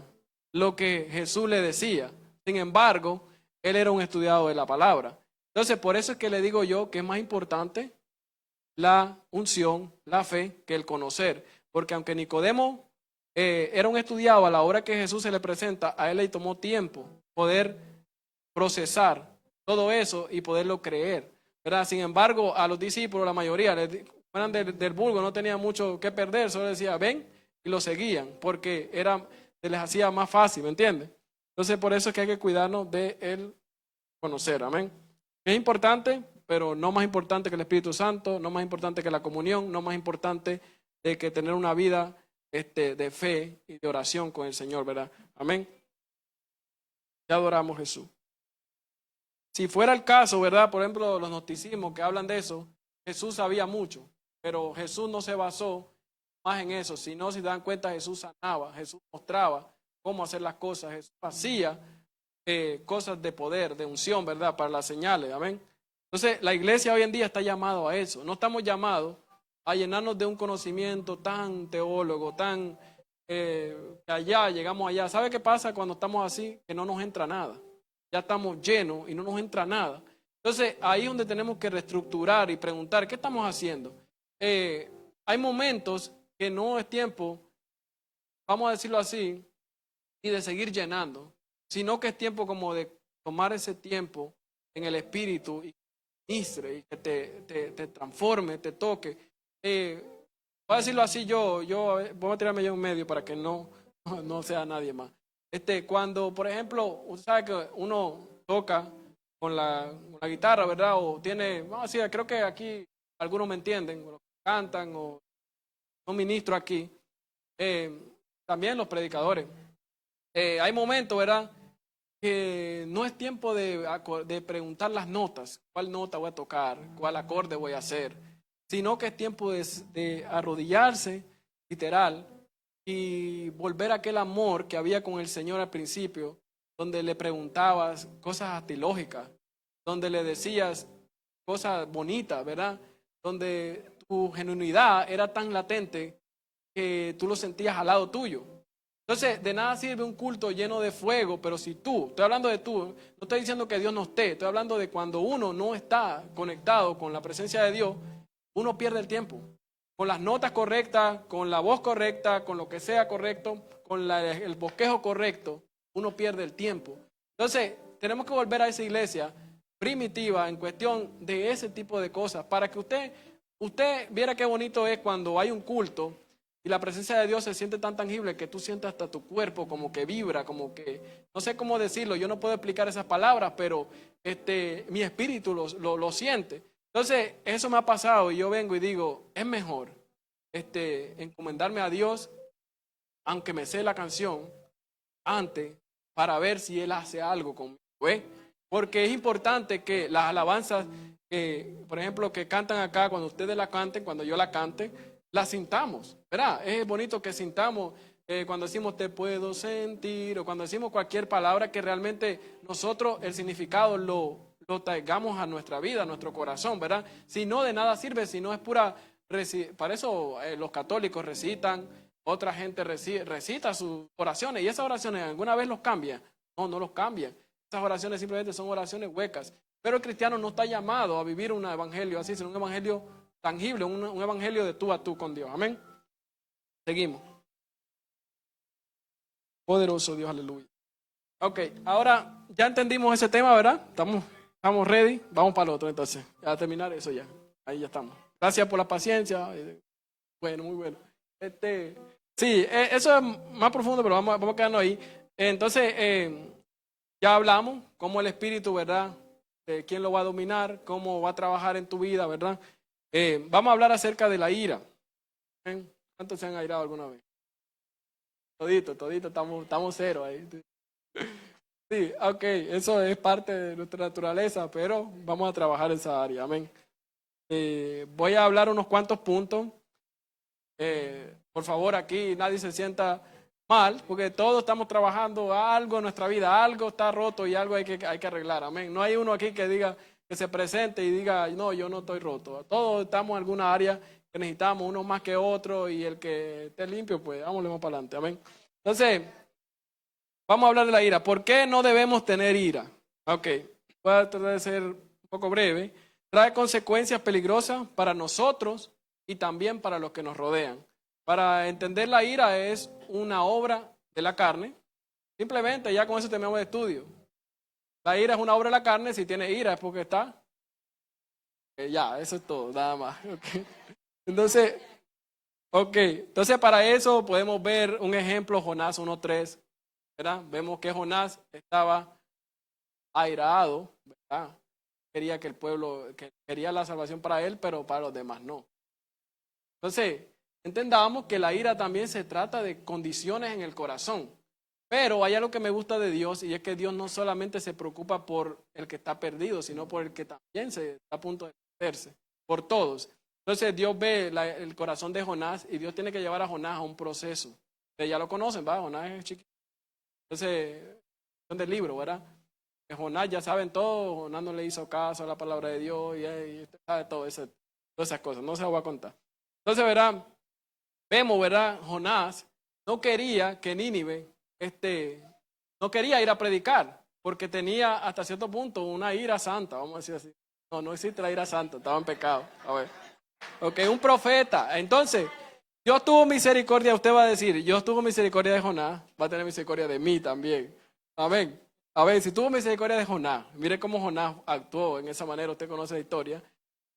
Speaker 1: lo que Jesús le decía? Sin embargo, él era un estudiado de la palabra. Entonces, por eso es que le digo yo que es más importante la unción, la fe, que el conocer. Porque aunque Nicodemo era un estudiado, a la hora que Jesús se le presenta, a él le tomó tiempo poder procesar todo eso y poderlo creer, ¿verdad? Sin embargo, a los discípulos, la mayoría, eran del vulgo, no tenían mucho que perder, solo decía, ven, y lo seguían, porque se les hacía más fácil, ¿me entiendes? Entonces, por eso es que hay que cuidarnos de el conocer, amén. Es importante, pero no más importante que el Espíritu Santo, no más importante que la comunión, no más importante de que tener una vida de fe y de oración con el Señor, ¿verdad? Amén. Ya adoramos a Jesús. Si fuera el caso, ¿verdad? Por ejemplo, los gnosticismos que hablan de eso, Jesús sabía mucho, pero Jesús no se basó más en eso, sino si dan cuenta, Jesús sanaba, Jesús mostraba cómo hacer las cosas, Jesús hacía cosas de poder, de unción, ¿verdad? Para las señales, amén. Entonces, la iglesia hoy en día está llamada a eso, no estamos llamados a llenarnos de un conocimiento tan teólogo, tan que allá, llegamos allá. ¿Sabe qué pasa cuando estamos así? Que no nos entra nada. Ya estamos llenos y no nos entra nada. Entonces, ahí es donde tenemos que reestructurar y preguntar, ¿qué estamos haciendo? Hay momentos que no es tiempo, vamos a decirlo así, y de seguir llenando, sino que es tiempo como de tomar ese tiempo en el espíritu y ministre y que te transforme, te toque. Voy a decirlo así voy a tirarme yo en medio para que no sea nadie más. Cuando, por ejemplo, usted sabe que uno toca con la guitarra, ¿verdad? O tiene, vamos a decir, creo que aquí algunos me entienden, o cantan, o un ministro aquí, también los predicadores. Hay momentos, ¿verdad?, que no es tiempo de preguntar las notas, cuál nota voy a tocar, cuál acorde voy a hacer. sino que es tiempo de arrodillarse, literal, y volver a aquel amor que había con el Señor al principio, donde le preguntabas cosas hasta ilógicas, donde le decías cosas bonitas, ¿verdad? Donde tu genuinidad era tan latente que tú lo sentías al lado tuyo. Entonces, de nada sirve un culto lleno de fuego, pero si tú, estoy hablando de tú, no estoy diciendo que Dios no esté, estoy hablando de cuando uno no está conectado con la presencia de Dios, uno pierde el tiempo. Con las notas correctas, con la voz correcta, con lo que sea correcto, con el bosquejo correcto, uno pierde el tiempo. Entonces, tenemos que volver a esa iglesia primitiva en cuestión de ese tipo de cosas, para que usted viera qué bonito es cuando hay un culto y la presencia de Dios se siente tan tangible que tú sientas hasta tu cuerpo como que vibra, como que, no sé cómo decirlo, yo no puedo explicar esas palabras, pero mi espíritu lo siente. Entonces, eso me ha pasado y yo vengo y digo, es mejor encomendarme a Dios, aunque me sé la canción, antes, para ver si Él hace algo conmigo, ¿eh? Porque es importante que las alabanzas, por ejemplo, que cantan acá, cuando ustedes la canten, cuando yo la cante, la sintamos, ¿verdad? Es bonito que sintamos cuando decimos te puedo sentir, o cuando decimos cualquier palabra que realmente nosotros el significado lo traigamos a nuestra vida, a nuestro corazón, ¿verdad? Si no, de nada sirve, si no es pura, para eso los católicos recitan, otra gente recita sus oraciones, y esas oraciones alguna vez los cambian. No los cambian. Esas oraciones simplemente son oraciones huecas. Pero el cristiano no está llamado a vivir un evangelio así, sino un evangelio tangible, un evangelio de tú a tú con Dios. Amén. Seguimos. Poderoso Dios, aleluya. Ok, ahora ya entendimos ese tema, ¿verdad? Estamos ready. Vamos para el otro entonces. A terminar eso ya. Ahí ya estamos. Gracias por la paciencia. Bueno, muy bueno. Sí, eso es más profundo, pero vamos a quedarnos ahí. Entonces, ya hablamos cómo el Espíritu, ¿verdad? Quién lo va a dominar, cómo va a trabajar en tu vida, ¿verdad? Vamos a hablar acerca de la ira. ¿Cuántos se han airado alguna vez? Todito, estamos cero ahí. Sí, ok, eso es parte de nuestra naturaleza, pero vamos a trabajar esa área, amén. Voy a hablar unos cuantos puntos. Por favor, aquí nadie se sienta mal, porque todos estamos trabajando algo en nuestra vida, algo está roto y algo hay que arreglar, amén. No hay uno aquí que diga, que se presente y diga, no, yo no estoy roto. Todos estamos en alguna área que necesitamos, unos más que otros, y el que esté limpio, pues vámonos más para adelante, amén. Entonces, vamos a hablar de la ira. ¿Por qué no debemos tener ira? Ok, voy a tratar de ser un poco breve. Trae consecuencias peligrosas para nosotros y también para los que nos rodean. Para entender la ira es una obra de la carne. Simplemente ya con eso terminamos el estudio. La ira es una obra de la carne. Si tiene ira es porque está. Ya, eso es todo, nada más. Okay. Entonces para eso podemos ver un ejemplo, Jonás 1:3. ¿Verdad? Vemos que Jonás estaba airado, ¿verdad? Quería que el pueblo, que quería la salvación para él, pero para los demás no. Entonces, entendamos que la ira también se trata de condiciones en el corazón. Pero hay algo que me gusta de Dios, y es que Dios no solamente se preocupa por el que está perdido, sino por el que también se está a punto de perderse, por todos. Entonces Dios ve el corazón de Jonás, y Dios tiene que llevar a Jonás a un proceso. Ustedes ya lo conocen, ¿va? Jonás es chiquito. Entonces, son del libro, ¿verdad? Que Jonás ya saben todo, Jonás no le hizo caso a la palabra de Dios, y usted sabe todas esas cosas, no se lo voy a contar. Entonces, ¿verdad? Vemos, ¿verdad? Jonás no quería que Nínive, no quería ir a predicar, porque tenía hasta cierto punto una ira santa, vamos a decir así. No existe la ira santa, estaba en pecado. A ver. Ok, un profeta. Entonces, Dios tuvo misericordia, usted va a decir, Dios tuvo misericordia de Jonás, va a tener misericordia de mí también. Amén. A ver, si tuvo misericordia de Jonás, mire cómo Jonás actuó en esa manera, usted conoce la historia,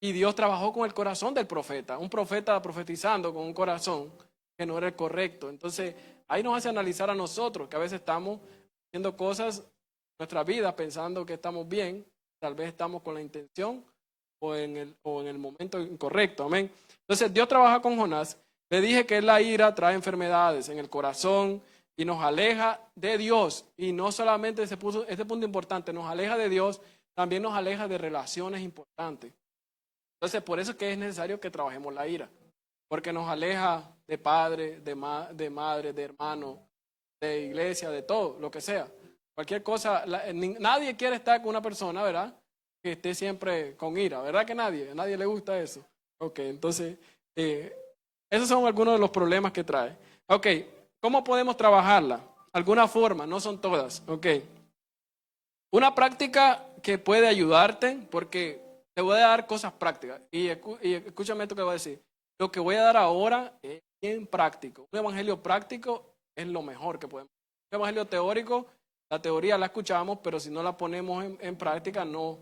Speaker 1: y Dios trabajó con el corazón del profeta, un profeta profetizando con un corazón que no era el correcto. Entonces, ahí nos hace analizar a nosotros, que a veces estamos haciendo cosas en nuestra vida pensando que estamos bien, tal vez estamos con la intención o en el momento incorrecto, amén. Entonces, Dios trabaja con Jonás. Le dije que la ira trae enfermedades en el corazón y nos aleja de Dios. Y no solamente este punto importante, nos aleja de Dios, también nos aleja de relaciones importantes. Entonces, por eso es que es necesario que trabajemos la ira, porque nos aleja de padre, de madre, de hermano, de iglesia, de todo, lo que sea. Cualquier cosa, nadie quiere estar con una persona, ¿verdad?, que esté siempre con ira, ¿verdad que nadie? A nadie le gusta eso. Ok, entonces, esos son algunos de los problemas que trae. Ok, ¿cómo podemos trabajarla? Alguna forma, no son todas. Ok. Una práctica que puede ayudarte, porque te voy a dar cosas prácticas. Y escúchame esto que voy a decir. Lo que voy a dar ahora es bien práctico. Un evangelio práctico es lo mejor que podemos. Un evangelio teórico, la teoría la escuchamos, pero si no la ponemos en práctica, no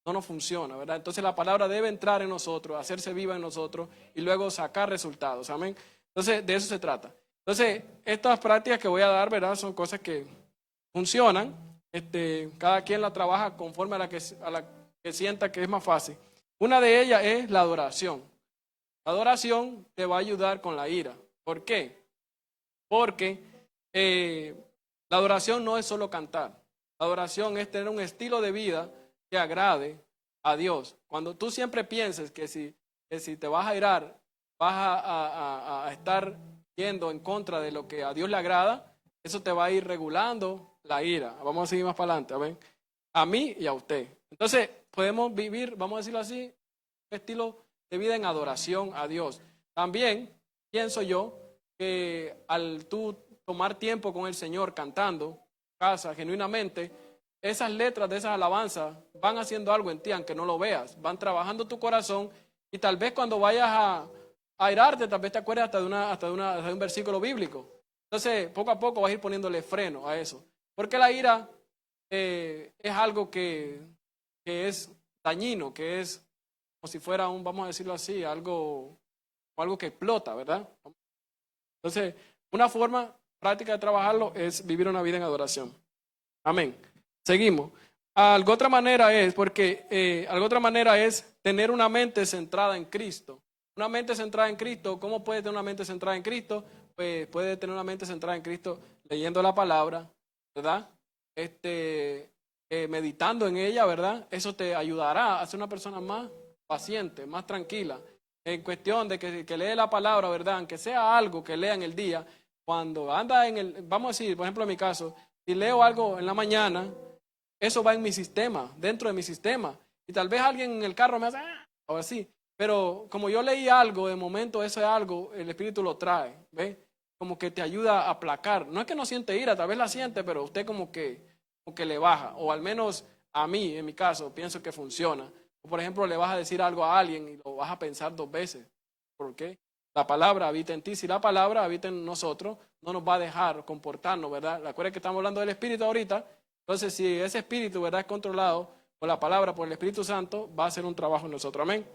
Speaker 1: nos funciona, ¿verdad? Entonces la palabra debe entrar en nosotros, hacerse viva en nosotros y luego sacar resultados. Amén. Entonces, de eso se trata. Entonces, estas prácticas que voy a dar, ¿verdad?, son cosas que funcionan. Cada quien la trabaja conforme a la que sienta que es más fácil. Una de ellas es la adoración. La adoración te va a ayudar con la ira. ¿Por qué? Porque la adoración no es solo cantar. La adoración es tener un estilo de vida que agrade a Dios. Cuando tú siempre pienses que si te vas a irar, vas a estar yendo en contra de lo que a Dios le agrada, eso te va a ir regulando la ira. Vamos a seguir más para adelante, ¿ven? A mí y a usted. Entonces, podemos vivir, vamos a decirlo así, un estilo de vida en adoración a Dios. También pienso yo que al tú tomar tiempo con el Señor cantando, casa, genuinamente, esas letras de esas alabanzas van haciendo algo en ti, aunque no lo veas. Van trabajando tu corazón y tal vez cuando vayas a irarte, tal vez te acuerdes hasta de un versículo bíblico. Entonces, poco a poco vas a ir poniéndole freno a eso. Porque la ira es algo que es dañino, que es como si fuera vamos a decirlo así, algo que explota, ¿verdad? Entonces, una forma práctica de trabajarlo es vivir una vida en adoración. Amén. Seguimos. Algo otra manera es tener una mente centrada en Cristo. Una mente centrada en Cristo, ¿cómo puede tener una mente centrada en Cristo? Pues puede tener una mente centrada en Cristo leyendo la palabra, ¿verdad? Meditando en ella, ¿verdad? Eso te ayudará a ser una persona más paciente, más tranquila. En cuestión de que lee la palabra, ¿verdad? Aunque sea algo que lea en el día, cuando anda vamos a decir, por ejemplo en mi caso, si leo algo en la mañana, eso va en mi sistema, dentro de mi sistema. Y tal vez alguien en el carro me hace, o así. Pero como yo leí algo, de momento eso es algo, el Espíritu lo trae, ¿ves? Como que te ayuda a aplacar. No es que no siente ira, tal vez la siente, pero usted como que le baja. O al menos a mí, en mi caso, pienso que funciona. O por ejemplo, le vas a decir algo a alguien y lo vas a pensar 2 veces. ¿Por qué? La palabra habita en ti. Si la palabra habita en nosotros, no nos va a dejar comportarnos, ¿verdad? Recuerda que estamos hablando del Espíritu ahorita. Entonces, si ese Espíritu, ¿verdad?, es controlado por la palabra, por el Espíritu Santo, va a hacer un trabajo en nosotros. Amén.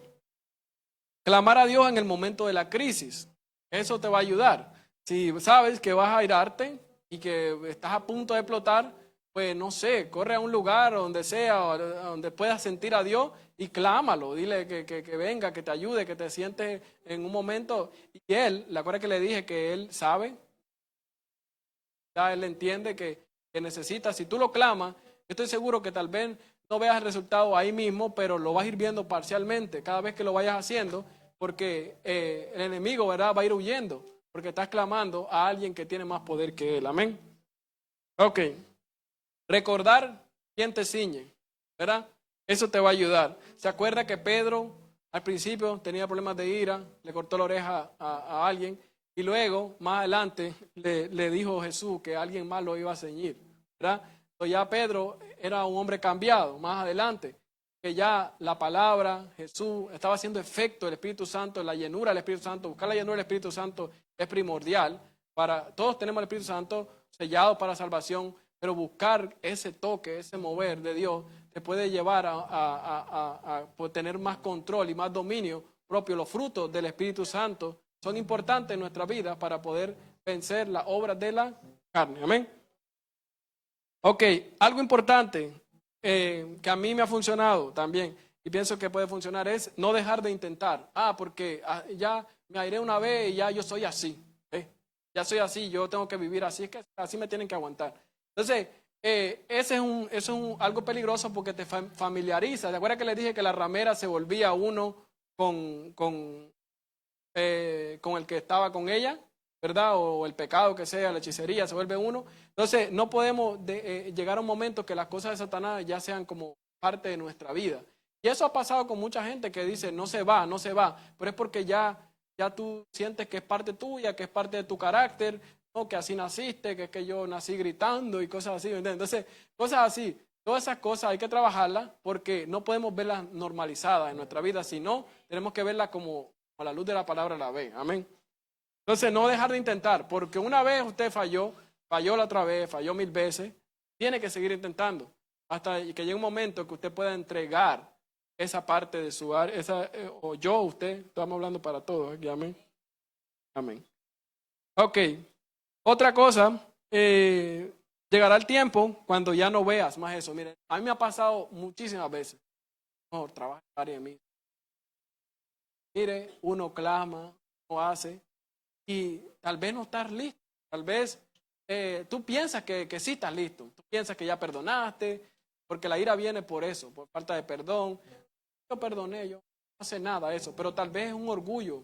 Speaker 1: Clamar a Dios en el momento de la crisis. Eso te va a ayudar. Si sabes que vas a irarte y que estás a punto de explotar, pues no sé, corre a un lugar donde sea, donde puedas sentir a Dios y clámalo. Dile que venga, que te ayude, que te sientes en un momento. Y él, ¿la acuerdas que le dije que él sabe? Ya él entiende que necesita. Si tú lo clamas, yo estoy seguro que tal vez no veas el resultado ahí mismo, pero lo vas a ir viendo parcialmente cada vez que lo vayas haciendo, porque el enemigo, ¿verdad?, va a ir huyendo, porque estás clamando a alguien que tiene más poder que él. Amén. Ok. Recordar quién te ciñe, ¿verdad? Eso te va a ayudar. ¿Se acuerda que Pedro al principio tenía problemas de ira, le cortó la oreja a alguien y luego, más adelante, le dijo Jesús que alguien más lo iba a ceñir, ¿verdad? Entonces ya Pedro era un hombre cambiado, más adelante, que ya la palabra, Jesús, estaba haciendo efecto, el Espíritu Santo, la llenura del Espíritu Santo. Buscar la llenura del Espíritu Santo es primordial. Todos tenemos el Espíritu Santo sellado para salvación, pero buscar ese toque, ese mover de Dios, te puede llevar a tener más control y más dominio propio. Los frutos del Espíritu Santo son importantes en nuestra vida para poder vencer las obras de la carne. Amén. Ok, algo importante que a mí me ha funcionado también y pienso que puede funcionar es no dejar de intentar. Porque ya me airé una vez y ya yo soy así. Ya soy así, yo tengo que vivir así, es que así me tienen que aguantar. Entonces, eso es algo peligroso porque te familiariza. ¿Te acuerdas que les dije que la ramera se volvía uno con el que estaba con ella, ¿verdad? O el pecado que sea, la hechicería, se vuelve uno. Entonces no podemos llegar a un momento que las cosas de Satanás ya sean como parte de nuestra vida. Y eso ha pasado con mucha gente que dice, no se va, pero es porque ya tú sientes que es parte tuya, que es parte de tu carácter, ¿no? Que así naciste, que es que yo nací gritando y cosas así, ¿entiendes? Entonces, cosas así, todas esas cosas hay que trabajarlas porque no podemos verlas normalizadas en nuestra vida, sino tenemos que verlas como a la luz de la palabra la ve, amén. Entonces, no dejar de intentar, porque una vez usted falló la otra vez, falló 1000 veces, tiene que seguir intentando, hasta que llegue un momento que usted pueda entregar esa parte de su área, o yo, usted, estamos hablando para todos, aquí, amén. Amén. Ok, otra cosa, llegará el tiempo cuando ya no veas más eso. Mire, a mí me ha pasado muchísimas veces, mejor trabajar en área de mí. Mire, uno clama, uno hace, y tal vez no estás listo, tal vez tú piensas que sí estás listo, tú piensas que ya perdonaste, porque la ira viene por eso, por falta de perdón. Yo perdoné, yo no hace nada eso, pero tal vez es un orgullo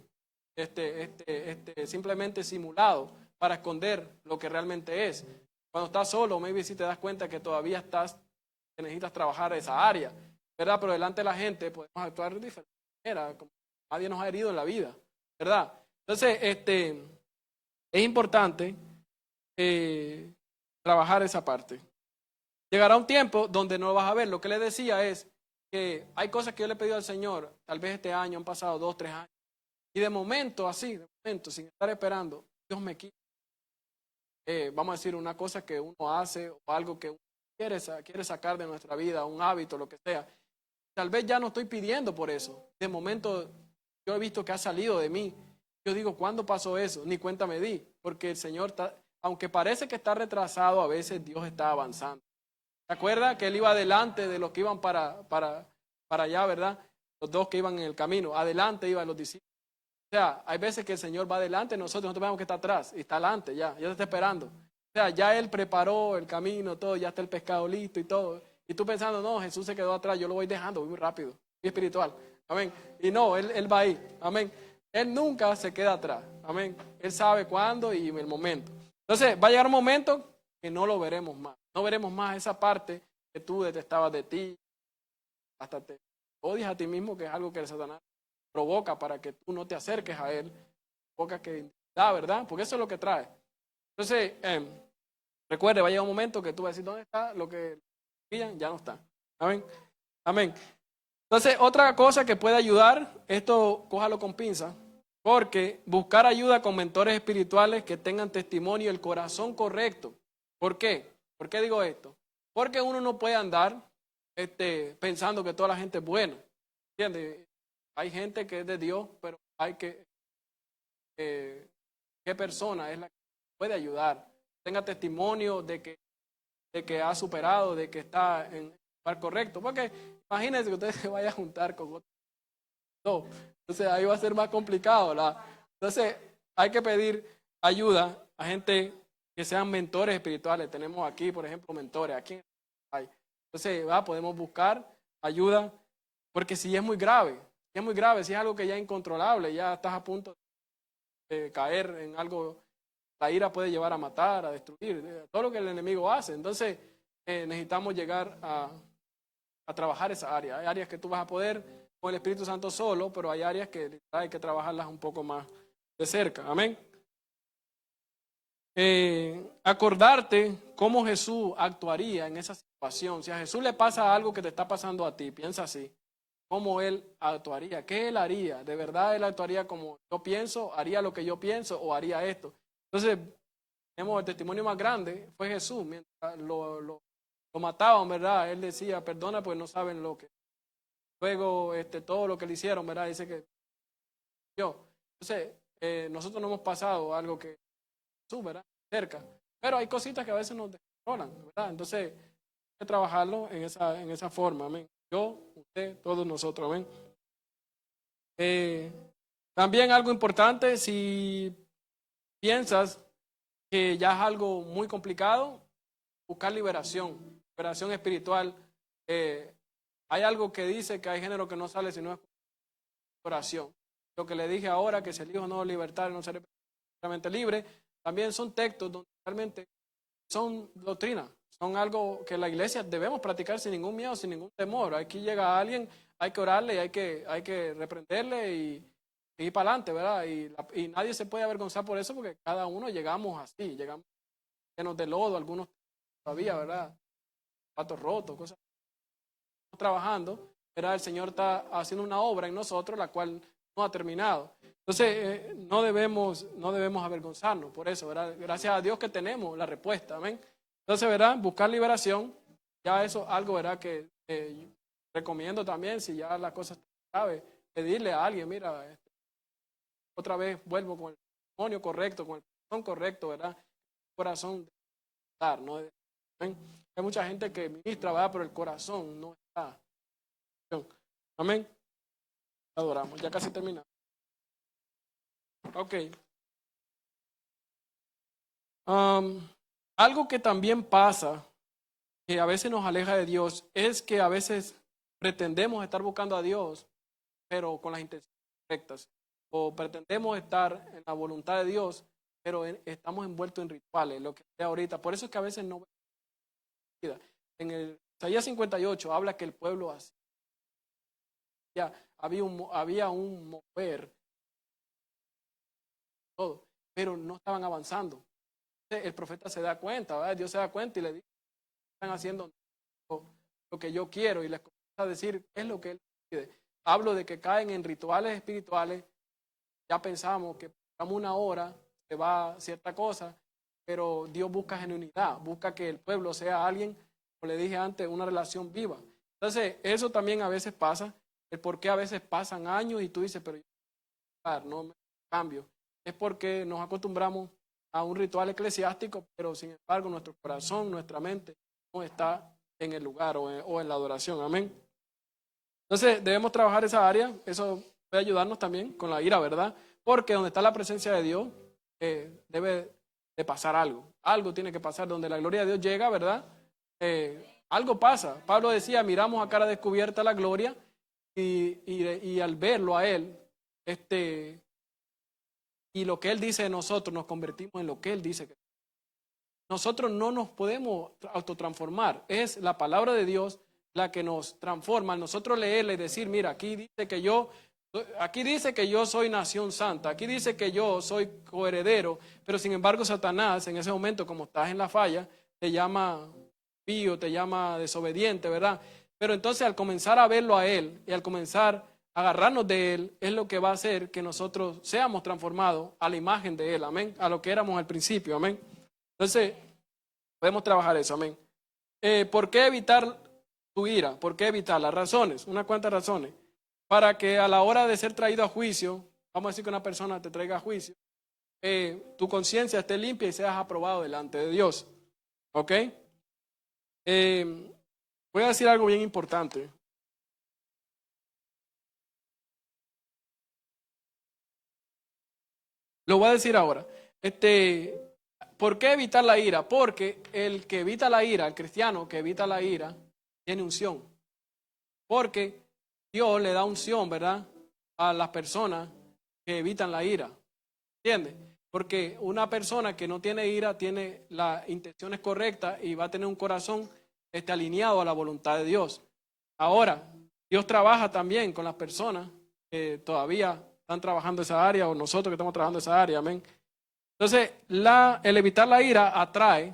Speaker 1: simplemente simulado para esconder lo que realmente es. Cuando estás solo, maybe si te das cuenta que todavía que necesitas trabajar esa área, ¿verdad? Pero delante de la gente podemos actuar de diferente manera, como nadie nos ha herido en la vida, ¿verdad? Entonces, es importante trabajar esa parte. Llegará un tiempo donde no lo vas a ver. Lo que le decía es que hay cosas que yo le he pedido al Señor, tal vez este año, han pasado 2, 3 años, y de momento, así, de momento, sin estar esperando, Dios me quita. Vamos a decir, una cosa que uno hace o algo que uno quiere sacar de nuestra vida, un hábito, lo que sea. Tal vez ya no estoy pidiendo por eso. De momento, yo he visto que ha salido de mí. Yo digo, ¿cuándo pasó eso? Ni cuenta me di, porque el Señor aunque parece que está retrasado, a veces Dios está avanzando. ¿Se acuerda que Él iba adelante de los que iban para allá, verdad? Los dos que iban en el camino, adelante iban los discípulos. O sea, hay veces que el Señor va adelante, nosotros tenemos que estar atrás, y está adelante ya te está esperando. O sea, ya Él preparó el camino, todo, ya está el pescado listo y todo. Y tú pensando, no, Jesús se quedó atrás, yo lo voy dejando, voy muy rápido, muy espiritual. Amén. Y no, Él va ahí. Amén. Él nunca se queda atrás. Amén. Él sabe cuándo y el momento. Entonces, va a llegar un momento que no lo veremos más. No veremos más esa parte que tú detestabas de ti. Hasta te odias a ti mismo, que es algo que el Satanás provoca para que tú no te acerques a Él. Provoca que da, ¿verdad? Porque eso es lo que trae. Entonces, recuerde, va a llegar un momento que tú vas a decir, ¿dónde está lo que pillan? Ya no está. Amén. Amén. Entonces, otra cosa que puede ayudar, esto cójalo con pinza, porque buscar ayuda con mentores espirituales que tengan testimonio y el corazón correcto. ¿Por qué? ¿Por qué digo esto? Porque uno no puede andar pensando que toda la gente es buena. ¿Entiendes? Hay gente que es de Dios, pero hay ¿qué persona es la que puede ayudar? Tenga testimonio de que ha superado, de que está en el lugar correcto. Porque imagínense que usted se vaya a juntar con otro. No. Entonces ahí va a ser más complicado. Entonces hay que pedir ayuda a gente que sean mentores espirituales. Tenemos aquí, por ejemplo, mentores. Aquí hay. Entonces podemos buscar ayuda, porque si es muy grave, si es algo que ya es incontrolable, ya estás a punto de caer en algo, la ira puede llevar a matar, a destruir, todo lo que el enemigo hace. Entonces necesitamos llegar a trabajar esa área. Hay áreas que tú vas a poder con el Espíritu Santo solo, pero hay áreas que hay que trabajarlas un poco más de cerca. Amén. Acordarte cómo Jesús actuaría en esa situación. Si a Jesús le pasa algo que te está pasando a ti, piensa así. ¿Cómo Él actuaría? ¿Qué Él haría? ¿De verdad Él actuaría como yo pienso? ¿Haría lo que yo pienso o haría esto? Entonces, tenemos el testimonio más grande, fue Jesús. Mientras lo mataban, ¿verdad? Él decía, perdona, pues no saben lo que. Luego, todo lo que le hicieron, ¿verdad? Dice que yo. Entonces, nosotros no hemos pasado algo que Jesús, ¿verdad? Cerca. Pero hay cositas que a veces nos descontrolan, ¿verdad? Entonces, hay que trabajarlo en esa forma, amén. Yo, usted, todos nosotros, amén. También algo importante, si piensas que ya es algo muy complicado, buscar liberación espiritual. Hay algo que dice que hay género que no sale si no es oración. Lo que le dije ahora, que si el Hijo no es libertario, no será realmente libre, también son textos donde realmente son doctrinas, son algo que la iglesia debemos practicar sin ningún miedo, sin ningún temor. Aquí llega alguien, hay que orarle y hay que reprenderle y ir para adelante, ¿verdad? Y nadie se puede avergonzar por eso, porque cada uno llegamos así, llegamos llenos de lodo, algunos todavía, ¿verdad? Patos rotos, cosas. Estamos trabajando, ¿verdad? El Señor está haciendo una obra en nosotros, la cual no ha terminado. Entonces, no debemos avergonzarnos por eso, ¿verdad? Gracias a Dios que tenemos la respuesta, amén. Entonces, ¿verdad? Buscar liberación, ya eso es algo, ¿verdad? Que recomiendo también, si ya la cosa está grave, pedirle a alguien, mira, otra vez vuelvo con el testimonio correcto, con el corazón correcto, ¿verdad? El corazón de estar, ¿no? Amén. Hay mucha gente que ministra, ¿verdad? Pero el corazón no está. Amén. Adoramos, ya casi terminamos. Ok. Algo que también pasa, que a veces nos aleja de Dios, es que a veces pretendemos estar buscando a Dios, pero con las intenciones correctas. O pretendemos estar en la voluntad de Dios, pero estamos envueltos en rituales, lo que sea ahorita. Por eso es que a veces no. En el Isaías 58 habla que el pueblo así. Ya había un mover, todo, pero no estaban avanzando. El profeta se da cuenta, ¿verdad? Dios se da cuenta y le dice, están haciendo lo que yo quiero, y les comienza a decir qué es lo que él pide. Hablo de que caen en rituales espirituales. Ya pensamos que por una hora se va cierta cosa, pero Dios busca genuinidad, busca que el pueblo sea alguien, como le dije antes, una relación viva. Entonces, eso también a veces pasa, el por qué a veces pasan años y tú dices, pero yo no me cambio. Es porque nos acostumbramos a un ritual eclesiástico, pero sin embargo nuestro corazón, nuestra mente no está en el lugar o en la adoración. Amén. Entonces, debemos trabajar esa área, eso puede ayudarnos también con la ira, ¿verdad? Porque donde está la presencia de Dios, debe de pasar algo. Algo tiene que pasar. Donde la gloria de Dios llega, ¿verdad? Algo pasa. Pablo decía, miramos a cara descubierta la gloria y al verlo a Él, y lo que Él dice de nosotros, nos convertimos en lo que Él dice. Nosotros no nos podemos autotransformar. Es la palabra de Dios la que nos transforma. Nosotros leerle y decir, mira, aquí dice que yo soy nación santa, aquí dice que yo soy coheredero, pero sin embargo Satanás en ese momento, como estás en la falla, te llama pío, te llama desobediente, ¿verdad? Pero entonces al comenzar a verlo a Él y al comenzar a agarrarnos de Él, es lo que va a hacer que nosotros seamos transformados a la imagen de Él, amén, a lo que éramos al principio, amén. Entonces, podemos trabajar eso, amén. ¿Por qué evitar tu ira? ¿Por qué evitar? Las razones, unas cuantas razones. Para que a la hora de ser traído a juicio, vamos a decir que una persona te traiga a juicio, tu conciencia esté limpia y seas aprobado delante de Dios. ¿Ok? Voy a decir algo bien importante. Lo voy a decir ahora. ¿Por qué evitar la ira? Porque el que evita la ira, el cristiano que evita la ira, tiene unción. Porque Dios le da unción, ¿verdad?, a las personas que evitan la ira. ¿Entiendes? Porque una persona que no tiene ira tiene las intenciones correctas y va a tener un corazón alineado a la voluntad de Dios. Ahora, Dios trabaja también con las personas que todavía están trabajando esa área, o nosotros que estamos trabajando esa área, amén. Entonces, el evitar la ira atrae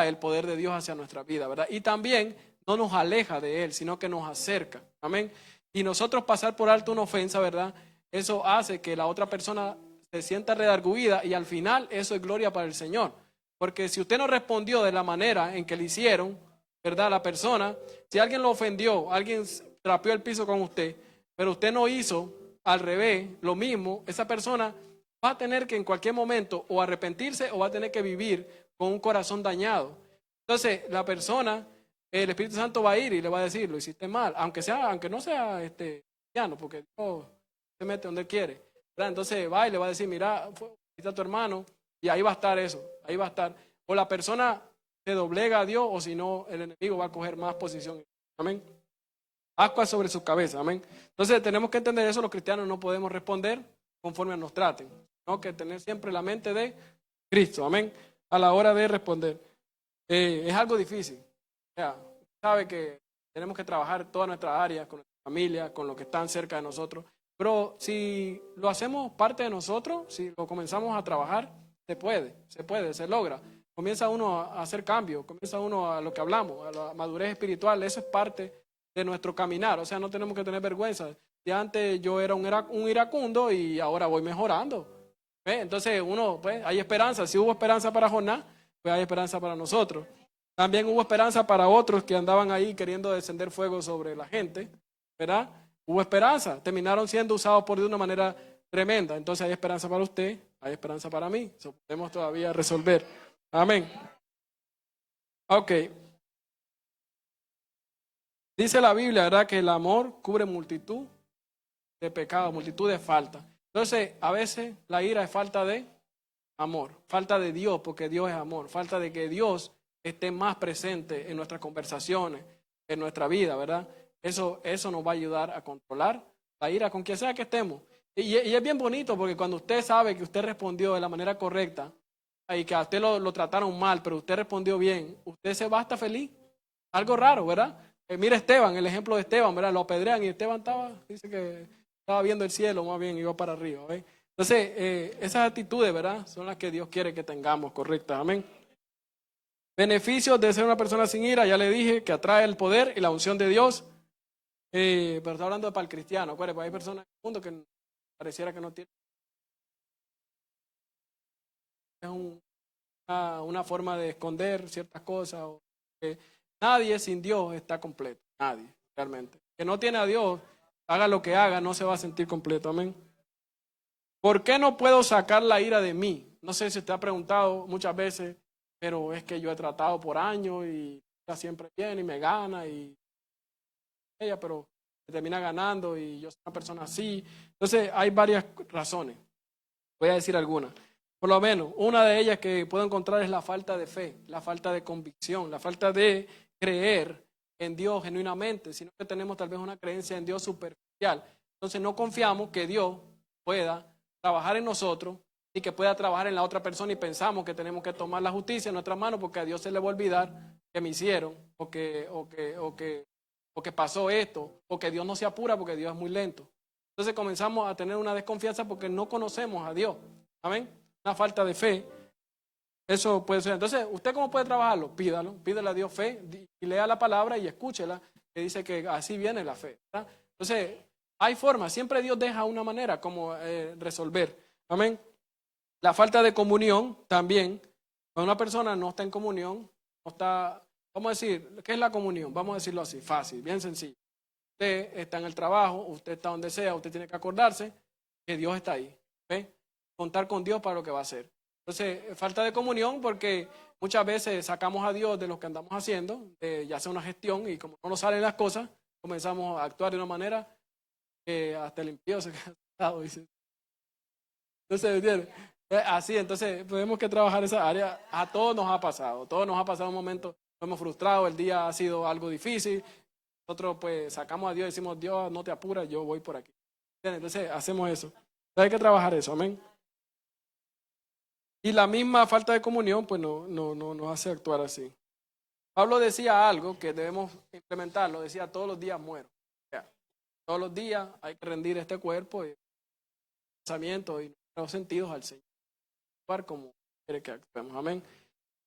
Speaker 1: el poder de Dios hacia nuestra vida, ¿verdad? Y también no nos aleja de Él, sino que nos acerca, amén. Y nosotros pasar por alto una ofensa, ¿verdad? Eso hace que la otra persona se sienta redarguida y al final eso es gloria para el Señor. Porque si usted no respondió de la manera en que le hicieron, ¿verdad? La persona, si alguien lo ofendió, alguien trapeó el piso con usted, pero usted no hizo al revés lo mismo, esa persona va a tener que en cualquier momento o arrepentirse o va a tener que vivir con un corazón dañado. Entonces, la persona, el Espíritu Santo va a ir y le va a decir, lo hiciste mal, aunque no sea cristiano, porque Dios se mete donde él quiere, ¿verdad? Entonces va y le va a decir, mira, está tu hermano, y ahí va a estar eso, ahí va a estar. O la persona se doblega a Dios, o si no, el enemigo va a coger más posición. Amén. ascuas sobre su cabeza, amén. Entonces tenemos que entender eso, los cristianos no podemos responder conforme nos traten, ¿no? Que tener siempre la mente de Cristo, amén, a la hora de responder. Es algo difícil, o sea, sabe que tenemos que trabajar todas nuestras áreas, con nuestra familia, con los que están cerca de nosotros, pero si lo hacemos parte de nosotros, si lo comenzamos a trabajar, se puede, se logra. Comienza uno a hacer cambios, comienza uno a lo que hablamos, a la madurez espiritual, eso es parte de nuestro caminar, o sea, no tenemos que tener vergüenza. De antes yo era un iracundo y ahora voy mejorando. ¿Ve? Entonces uno, pues, hay esperanza. Si hubo esperanza para Jonás, pues hay esperanza para nosotros. También hubo esperanza para otros que andaban ahí queriendo descender fuego sobre la gente, ¿verdad? Hubo esperanza, terminaron siendo usados por Dios de una manera tremenda. Entonces hay esperanza para usted, hay esperanza para mí. Eso podemos todavía resolver. Amén. Ok. Dice la Biblia, ¿verdad? Que el amor cubre multitud de pecados, multitud de faltas. Entonces, a veces la ira es falta de amor, falta de Dios, porque Dios es amor, falta de que Dios esté más presente en nuestras conversaciones, en nuestra vida, ¿verdad? Eso nos va a ayudar a controlar la ira con quien sea que estemos. Y es bien bonito porque cuando usted sabe que usted respondió de la manera correcta y que a usted lo trataron mal, pero usted respondió bien, usted se va hasta feliz. Algo raro, ¿verdad? Mira Esteban, el ejemplo de Esteban, ¿verdad? Lo apedrean y Esteban dice que estaba viendo el cielo, más bien iba para arriba, ¿ves? Entonces, esas actitudes, ¿verdad? Son las que Dios quiere que tengamos, correctas, amén. Beneficios de ser una persona sin ira, ya le dije, que atrae el poder y la unción de Dios. Pero está hablando para el cristiano, acuérdense, hay personas en el mundo que pareciera que no tienen. Es una forma de esconder ciertas cosas. Nadie sin Dios está completo, nadie, realmente. Que no tiene a Dios, haga lo que haga, no se va a sentir completo, amén. ¿Por qué no puedo sacar la ira de mí? No sé si usted ha preguntado muchas veces, pero es que yo he tratado por años y ella siempre viene y me gana y ella, pero me termina ganando y yo soy una persona así. Entonces hay varias razones, voy a decir algunas. Por lo menos, una de ellas que puedo encontrar es la falta de fe, la falta de convicción, la falta de creer en Dios genuinamente, sino que tenemos tal vez una creencia en Dios superficial. Entonces no confiamos que Dios pueda trabajar en nosotros y que pueda trabajar en la otra persona y pensamos que tenemos que tomar la justicia en nuestras manos porque a Dios se le va a olvidar que me hicieron o que pasó esto o que Dios no se apura porque Dios es muy lento. Entonces comenzamos a tener una desconfianza porque no conocemos a Dios. Amén. Una falta de fe. Eso puede ser. Entonces, ¿usted cómo puede trabajarlo? Pídale a Dios fe y lea la palabra y escúchela, que dice que así viene la fe, ¿verdad? Entonces, hay formas, siempre Dios deja una manera como resolver. Amén. La falta de comunión también. Cuando una persona no está en comunión, no está, vamos a decir, ¿qué es la comunión? Vamos a decirlo así, fácil, bien sencillo. Usted está en el trabajo, usted está donde sea, usted tiene que acordarse que Dios está ahí. ¿Ve? Contar con Dios para lo que va a hacer. Entonces, falta de comunión porque muchas veces sacamos a Dios de lo que andamos haciendo, ya sea una gestión, y como no nos salen las cosas, comenzamos a actuar de una manera que hasta el impío se queda asustado, dice. Entonces, ¿entiendes? Así, entonces tenemos que trabajar esa área. A todos nos ha pasado un momento, nos hemos frustrado, el día ha sido algo difícil. Nosotros pues sacamos a Dios y decimos, Dios, no te apuras, yo voy por aquí. Entonces hacemos eso. Entonces, hay que trabajar eso, amén. Y la misma falta de comunión pues no nos hace actuar así. Pablo decía algo que debemos implementarlo, decía todos los días muero. O sea, todos los días hay que rendir este cuerpo y pensamientos y los sentidos al Señor. Como quiere que actuemos, amén.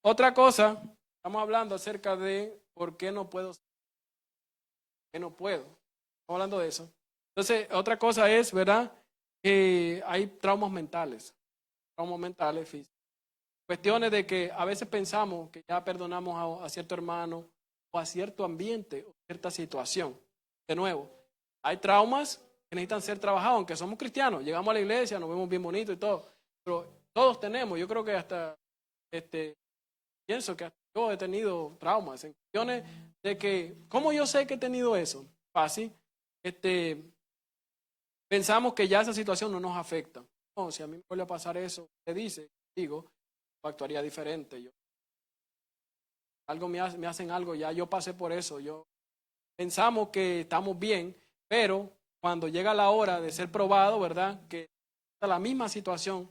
Speaker 1: Otra cosa, estamos hablando acerca de por qué no puedo. Estamos hablando de eso. Entonces, otra cosa es, ¿verdad? Que hay traumas mentales físicos. Cuestiones de que a veces pensamos que ya perdonamos a cierto hermano o a cierto ambiente o cierta situación. De nuevo, hay traumas que necesitan ser trabajados, aunque somos cristianos, llegamos a la iglesia, nos vemos bien bonitos y todo, pero todos tenemos, yo creo que hasta, pienso que hasta yo he tenido traumas en cuestiones de que, ¿cómo yo sé que he tenido eso? Fácil, pensamos que ya esa situación no nos afecta. No, si a mí me vuelve a pasar eso, digo, actuaría diferente. Me hacen algo, ya yo pasé por eso, yo pensamos que estamos bien, pero cuando llega la hora de ser probado, ¿verdad? Que está la misma situación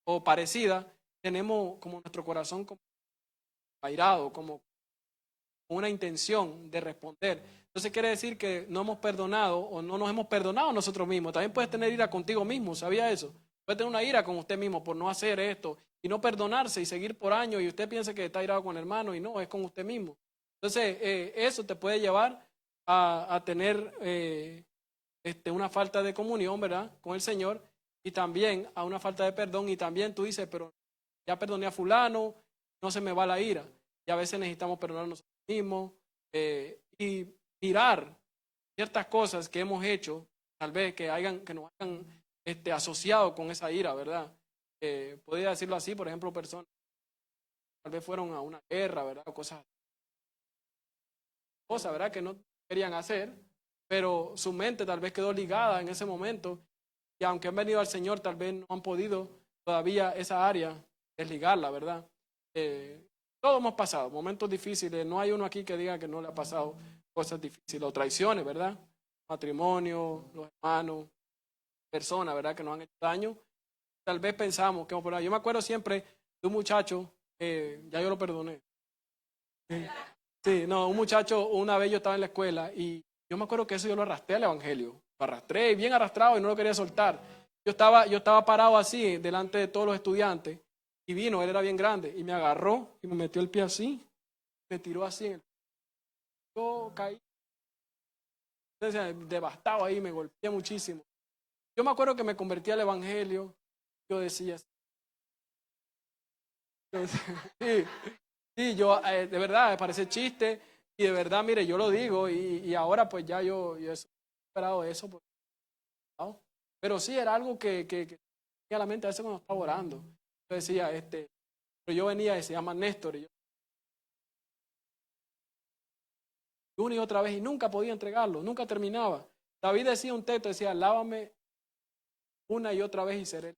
Speaker 1: o parecida, tenemos como nuestro corazón como airado, como una intención de responder. Entonces quiere decir que no hemos perdonado o no nos hemos perdonado nosotros mismos. También puedes tener ira contigo mismo, ¿sabía eso? Puedes tener una ira con usted mismo por no hacer esto y no perdonarse y seguir por años y usted piensa que está irado con el hermano y no, es con usted mismo. Entonces eso te puede llevar a tener una falta de comunión, ¿verdad? Con el Señor y también a una falta de perdón y también tú dices, pero ya perdoné a fulano, no se me va la ira. Y a veces necesitamos perdonar a nosotros mismos y mirar ciertas cosas que hemos hecho, tal vez que nos hayan asociado con esa ira, ¿verdad? Podría decirlo así, por ejemplo, personas tal vez fueron a una guerra, ¿verdad? O cosas, ¿verdad? Que no querían hacer, pero su mente tal vez quedó ligada en ese momento y aunque han venido al Señor, tal vez no han podido todavía esa área desligarla, ¿verdad? Todos hemos pasado momentos difíciles, no hay uno aquí que diga que no le ha pasado cosas difíciles o traiciones, ¿verdad? Matrimonio, los hermanos, personas, ¿verdad? Que nos han hecho daño. Tal vez pensamos que, yo me acuerdo siempre de un muchacho, ya yo lo perdoné. Sí, no, un muchacho, una vez yo estaba en la escuela y yo me acuerdo que eso yo lo arrastré al evangelio. Lo arrastré bien arrastrado y no lo quería soltar. Yo estaba parado así delante de todos los estudiantes y vino, él era bien grande y me agarró y me metió el pie así, me tiró así. Yo caí, entonces, devastado ahí, me golpeé muchísimo. Yo me acuerdo que me convertí al evangelio, yo decía, sí, sí, yo de verdad, me parece chiste y de verdad, mire, yo lo digo y ahora pues ya yo he superado eso, pues, ¿no? Pero sí, era algo que tenía a la mente a veces cuando estaba orando. Yo decía, pero yo venía y se llama Néstor, y yo una y otra vez y nunca podía entregarlo, nunca terminaba. David decía un texto, decía, lávame una y otra vez y seré.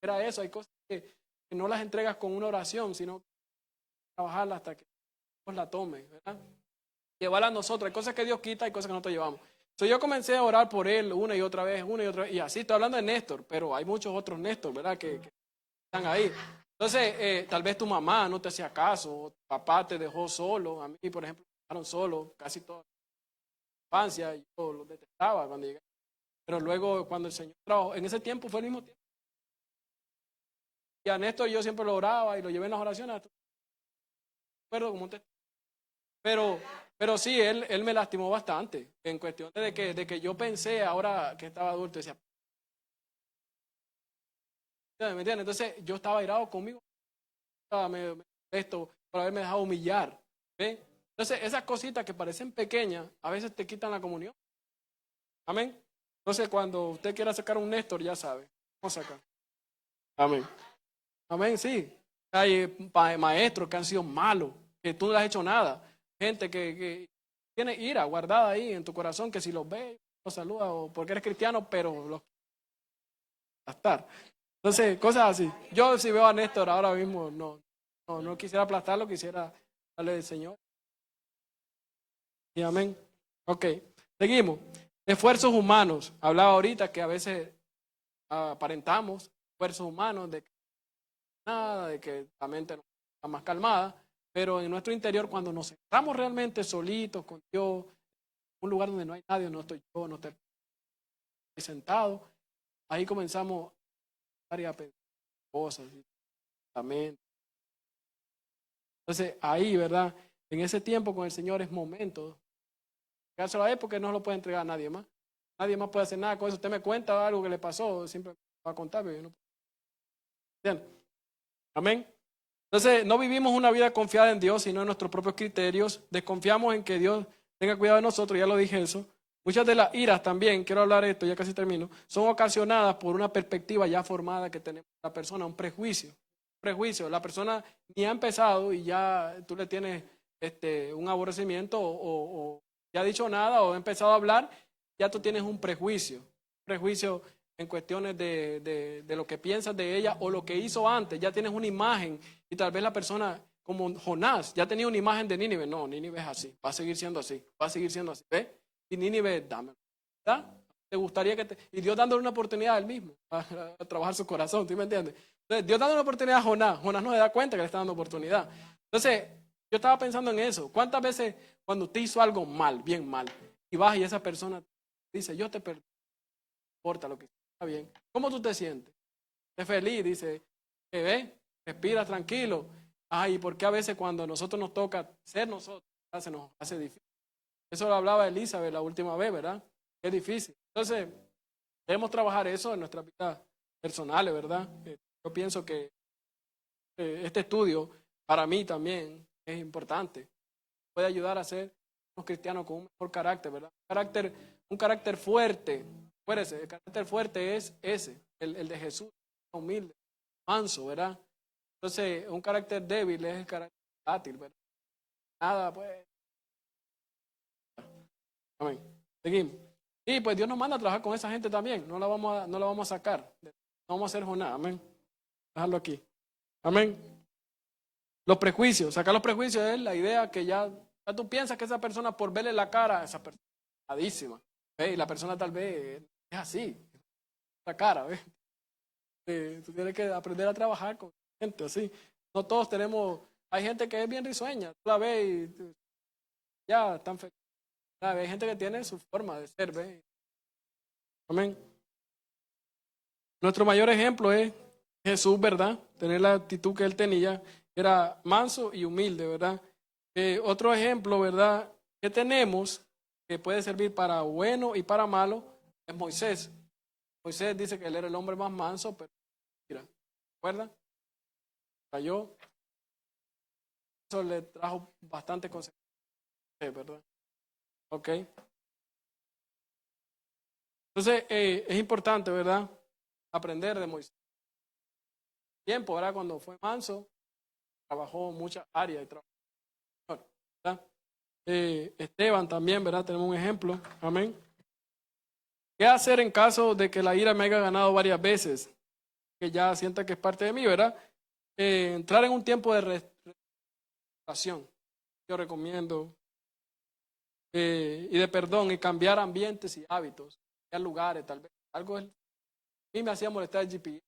Speaker 1: Era eso, hay cosas que no las entregas con una oración, sino trabajarlas hasta que Dios la tome, ¿verdad? Llevarla a nosotros, hay cosas que Dios quita, hay cosas que nosotros llevamos. Entonces yo comencé a orar por él una y otra vez, y así estoy hablando de Néstor, pero hay muchos otros Néstor, ¿verdad? Que están ahí. Entonces, tal vez tu mamá no te hacía caso, o tu papá te dejó solo, a mí, por ejemplo, me dejaron solo casi toda la infancia, yo lo detestaba cuando llegué. Pero luego cuando el Señor trajo, en ese tiempo fue el mismo tiempo. Y a Néstor yo siempre lo oraba y lo llevé en las oraciones. Recuerdo como un pero sí, él me lastimó bastante en cuestión de que yo pensé ahora que estaba adulto, decía, ¿me entiendes? Entonces yo estaba airado conmigo, esto por haberme dejado humillar, ¿ve? Entonces esas cositas que parecen pequeñas a veces te quitan la comunión. Amén. Entonces cuando usted quiera sacar un Néstor, ya sabe, vamos a sacar. Amén. Amén, sí. Hay maestros que han sido malos, que tú no le has hecho nada. Gente que tiene ira guardada ahí en tu corazón, que si los ves, los saluda, o porque eres cristiano, pero los aplastar. Entonces, cosas así. Yo si veo a Néstor ahora mismo, no quisiera aplastarlo, quisiera darle del Señor. Y amén. Ok, seguimos. Esfuerzos humanos. Hablaba ahorita que a veces aparentamos esfuerzos humanos de que nada, de que la mente no está más calmada, pero en nuestro interior cuando nos sentamos realmente solitos con Dios, un lugar donde no hay nadie, no estoy yo, no estoy sentado, ahí comenzamos a pensar cosas, también. Entonces ahí, ¿verdad? En ese tiempo con el Señor es momento. Dárselo a él porque no lo puede entregar a nadie más. Nadie más puede hacer nada con eso. Usted me cuenta algo que le pasó, siempre me va a contar, pero yo no. ¿Entiende? Amén. Entonces, no vivimos una vida confiada en Dios, sino en nuestros propios criterios. Desconfiamos en que Dios tenga cuidado de nosotros, ya lo dije eso. Muchas de las iras también, quiero hablar de esto, ya casi termino, son ocasionadas por una perspectiva ya formada que tenemos la persona, un prejuicio. Prejuicio, la persona ni ha empezado y ya tú le tienes un aborrecimiento o ya ha dicho nada o ha empezado a hablar, ya tú tienes un prejuicio en cuestiones de lo que piensas de ella o lo que hizo antes, ya tienes una imagen y tal vez la persona como Jonás, ya tenía una imagen de Nínive. No, Nínive es así, va a seguir siendo así, va a seguir siendo así. ¿Ves? Y Nínive, dame, ¿verdad? ¿Te gustaría que y Dios dándole una oportunidad a él mismo, a trabajar su corazón, ¿tú me entiendes? Entonces, Dios dando una oportunidad a Jonás, Jonás no se da cuenta que le está dando oportunidad. Entonces, yo estaba pensando en eso. ¿Cuántas veces cuando usted hizo algo mal, bien mal, y vas y esa persona dice, yo te perdono, no importa lo que está bien? ¿Cómo tú te sientes? ¿Estás feliz? Dice, ve, respira tranquilo. Ay, porque a veces cuando a nosotros nos toca ser nosotros, se nos hace difícil. Eso lo hablaba Elizabeth la última vez, ¿verdad? Es difícil. Entonces, debemos trabajar eso en nuestras vidas personales, ¿verdad? Yo pienso que este estudio para mí también es importante. Puede ayudar a ser unos cristianos con un mejor carácter, ¿verdad? Un carácter fuerte. Acuérdense, el carácter fuerte es ese, el de Jesús, humilde, manso, ¿verdad? Entonces, un carácter débil es el carácter volátil, ¿verdad? Nada, pues. Amén. Seguimos. Y pues Dios nos manda a trabajar con esa gente también. No la vamos a sacar. No vamos a hacer nada. Amén. Dejarlo aquí. Amén. Los prejuicios. Sacar los prejuicios es la idea que ya tú piensas que esa persona, por verle la cara, esa persona es malísima. ¿Ves? Y la persona tal vez es así. La cara, ¿ves? Tú tienes que aprender a trabajar con gente así. No todos tenemos. Hay gente que es bien risueña. Tú la ves y ya están felices. Hay gente que tiene su forma de ser, ¿ves? Amén. Nuestro mayor ejemplo es Jesús, ¿verdad? Tener la actitud que él tenía, era manso y humilde, ¿verdad? Otro ejemplo, ¿verdad? Que tenemos, que puede servir para bueno y para malo, es Moisés. Moisés dice que él era el hombre más manso, pero mira, ¿recuerdan? Cayó. Eso le trajo bastante consecuencias, ¿verdad? Ok. Entonces, es importante, ¿verdad? Aprender de Moisés. Tiempo, ¿verdad? Cuando fue manso, trabajó muchas áreas de trabajo, ¿verdad? Esteban también, ¿verdad? Tenemos un ejemplo. Amén. ¿Qué hacer en caso de que la ira me haya ganado varias veces? Que ya sienta que es parte de mí, ¿verdad? Entrar en un tiempo de restauración. Yo recomiendo. Y de perdón y cambiar ambientes y hábitos. Cambiar lugares, tal vez. Algo es. A mí me hacía molestar el GPS.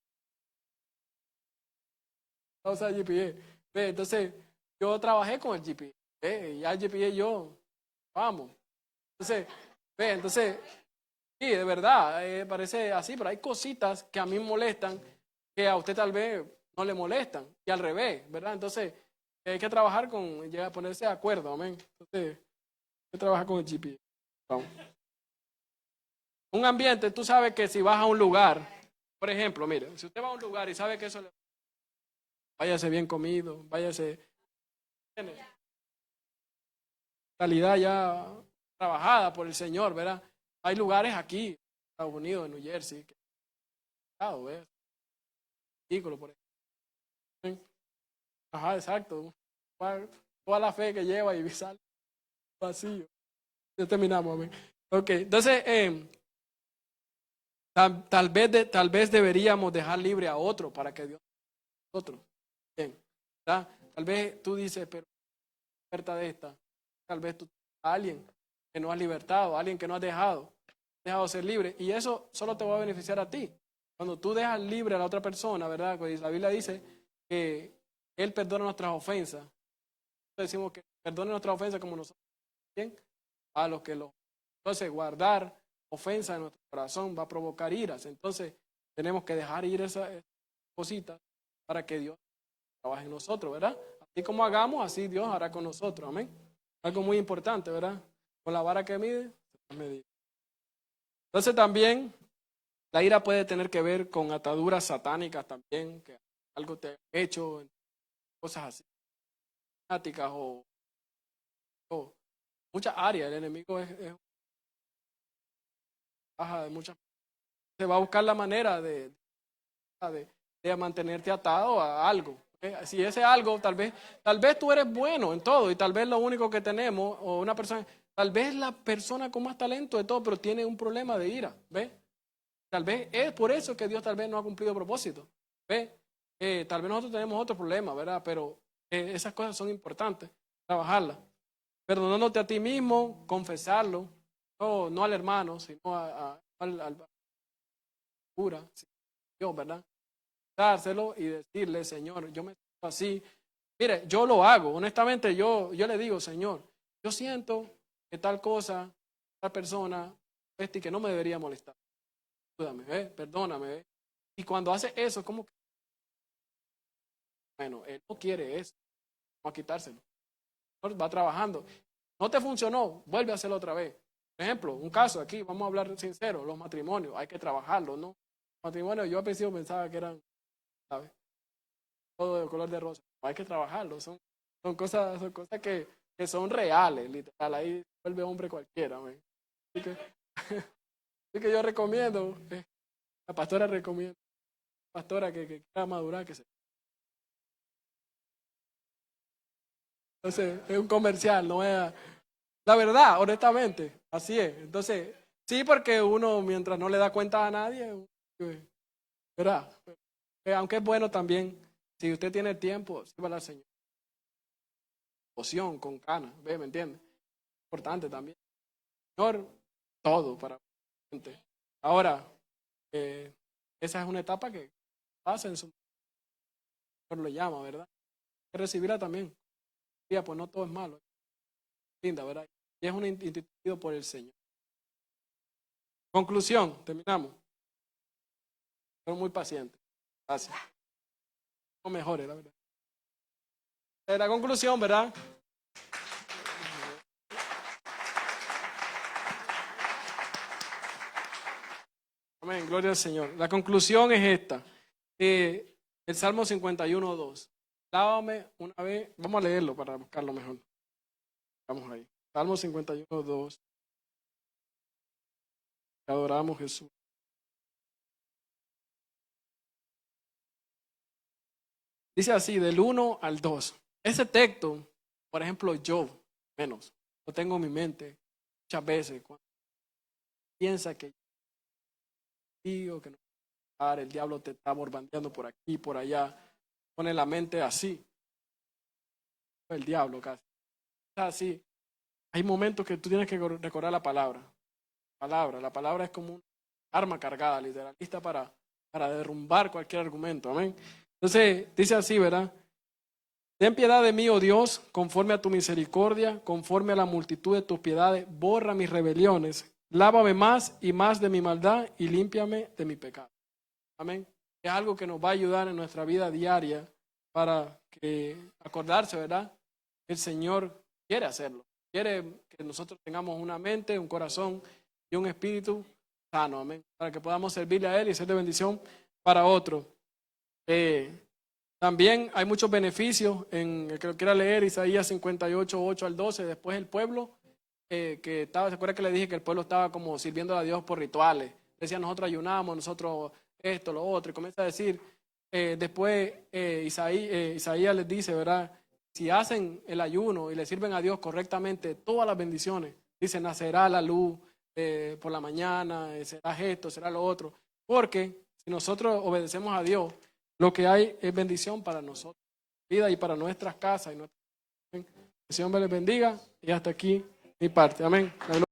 Speaker 1: No usar el GPS. Entonces, yo trabajé con el GPS. Ya el GPS yo, vamos. Entonces, sí, de verdad, parece así, pero hay cositas que a mí me molestan que a usted tal vez no le molestan, y al revés, ¿verdad? Entonces, hay que trabajar llegar a ponerse de acuerdo, amén. Entonces, hay que trabajar con el GPS. Vamos. Un ambiente, tú sabes que si vas a un lugar, por ejemplo, mire, si usted va a un lugar y sabe que eso váyase bien comido, váyase, tiene calidad ya trabajada por el Señor, ¿verdad? Hay lugares aquí, en Estados Unidos, en New Jersey, que ¿ves? Por ejemplo. Ajá, exacto. Toda la fe que lleva y sale vacío. Ya terminamos, amén. Ok, entonces, tal vez deberíamos dejar libre a otro para que Dios otro. Bien, ¿verdad? Tal vez tú dices, pero oferta de esta, tal vez tú a alguien que no has libertado, a alguien que no has dejado ser libre, y eso solo te va a beneficiar a ti. Cuando tú dejas libre a la otra persona, ¿verdad? Pues la Biblia dice que Él perdona nuestras ofensas. Decimos que perdone nuestras ofensas como nosotros también a los que lo. Entonces, guardar ofensa en nuestro corazón va a provocar iras. Entonces, tenemos que dejar ir esas cositas para que Dios trabaje en nosotros, ¿verdad? Así como hagamos, así Dios hará con nosotros. Amén. Algo muy importante, ¿verdad? Con la vara que mide, se medir. Entonces, también la ira puede tener que ver con ataduras satánicas también, que algo te ha hecho, cosas así, fanáticas o muchas áreas. El enemigo baja de muchas. Se va a buscar la manera de mantenerte atado a algo. ¿Okay? Si ese algo, tal vez tú eres bueno en todo y tal vez lo único que tenemos, o una persona, tal vez la persona con más talento de todo, pero tiene un problema de ira. ¿Ves? Tal vez es por eso que Dios tal vez no ha cumplido propósito. ¿Ves? Tal vez nosotros tenemos otro problema, ¿verdad? Pero esas cosas son importantes, trabajarlas. Perdonándote a ti mismo, confesarlo, no al hermano, sino al cura, Dios, ¿verdad? Dárselo y decirle, Señor, yo me siento así. Mire, yo lo hago, honestamente, yo le digo, Señor, yo siento que tal cosa, tal persona, y que no me debería molestar. Ayúdame, perdóname. Y cuando hace eso, como que, bueno, él no quiere eso, vamos a quitárselo. Va trabajando. No te funcionó, vuelve a hacerlo otra vez. Por ejemplo, un caso aquí, vamos a hablar sincero, los matrimonios, hay que trabajarlos, ¿no? Los matrimonios, yo al principio pensaba que eran, ¿sabes? Todo de color de rosa. Hay que trabajarlos, son cosas que son reales, literal. Ahí vuelve hombre cualquiera, man. Así que, así que yo recomiendo, la pastora recomienda, pastora que quiera madurar, que se. Entonces, es un comercial, no es. La verdad, honestamente, así es. Entonces, sí, porque uno, mientras no le da cuenta a nadie, ¿verdad? Aunque es bueno también, si usted tiene tiempo, sírvale al Señor. Poción con cana, ¿ve? ¿Me entiende? Importante también. Señor, todo para la gente. Ahora, esa es una etapa que pasa en su. Señor lo llama, ¿verdad? Hay que recibirla también. Pues no todo es malo. Linda, ¿verdad? Y es un instituido por el Señor. Conclusión, terminamos. Son muy pacientes. Gracias. Son mejores, la verdad. La conclusión, ¿verdad? Amén, gloria al Señor. La conclusión es esta. El Salmo 51:2. Lávame una vez. Vamos a leerlo para buscarlo mejor. Vamos ahí. Salmo 51:2. Adoramos a Jesús. Dice así, del 1 al 2. Ese texto, por ejemplo, yo, menos, lo tengo en mi mente muchas veces. Cuando piensa que digo que no, el diablo te está borbandeando por aquí, por allá, pone la mente así. El diablo casi. Así. Hay momentos que tú tienes que recordar la palabra. La palabra es como un arma cargada, literal, lista para derrumbar cualquier argumento. Amén. Entonces, dice así, ¿verdad? Ten piedad de mí, oh Dios, conforme a tu misericordia, conforme a la multitud de tus piedades, borra mis rebeliones, lávame más y más de mi maldad y límpiame de mi pecado. Amén. Es algo que nos va a ayudar en nuestra vida diaria para que acordarse, ¿verdad? El Señor quiere hacerlo. Quiere que nosotros tengamos una mente, un corazón y un espíritu sano. Amén. Para que podamos servirle a Él y ser de bendición para otros. También hay muchos beneficios en el que lo quiera leer, Isaías 58:8-12. Después el pueblo que estaba, ¿se acuerda que le dije que el pueblo estaba como sirviendo a Dios por rituales? Decía, nosotros ayunamos, nosotros esto, lo otro, y comienza a decir, después Isaías les dice, ¿verdad? Si hacen el ayuno y le sirven a Dios correctamente, todas las bendiciones, dice, nacerá la luz por la mañana, será esto, será lo otro, porque si nosotros obedecemos a Dios, lo que hay es bendición para nosotros, vida y para nuestras casas. Que el Señor me les bendiga y hasta aquí mi parte. Amén.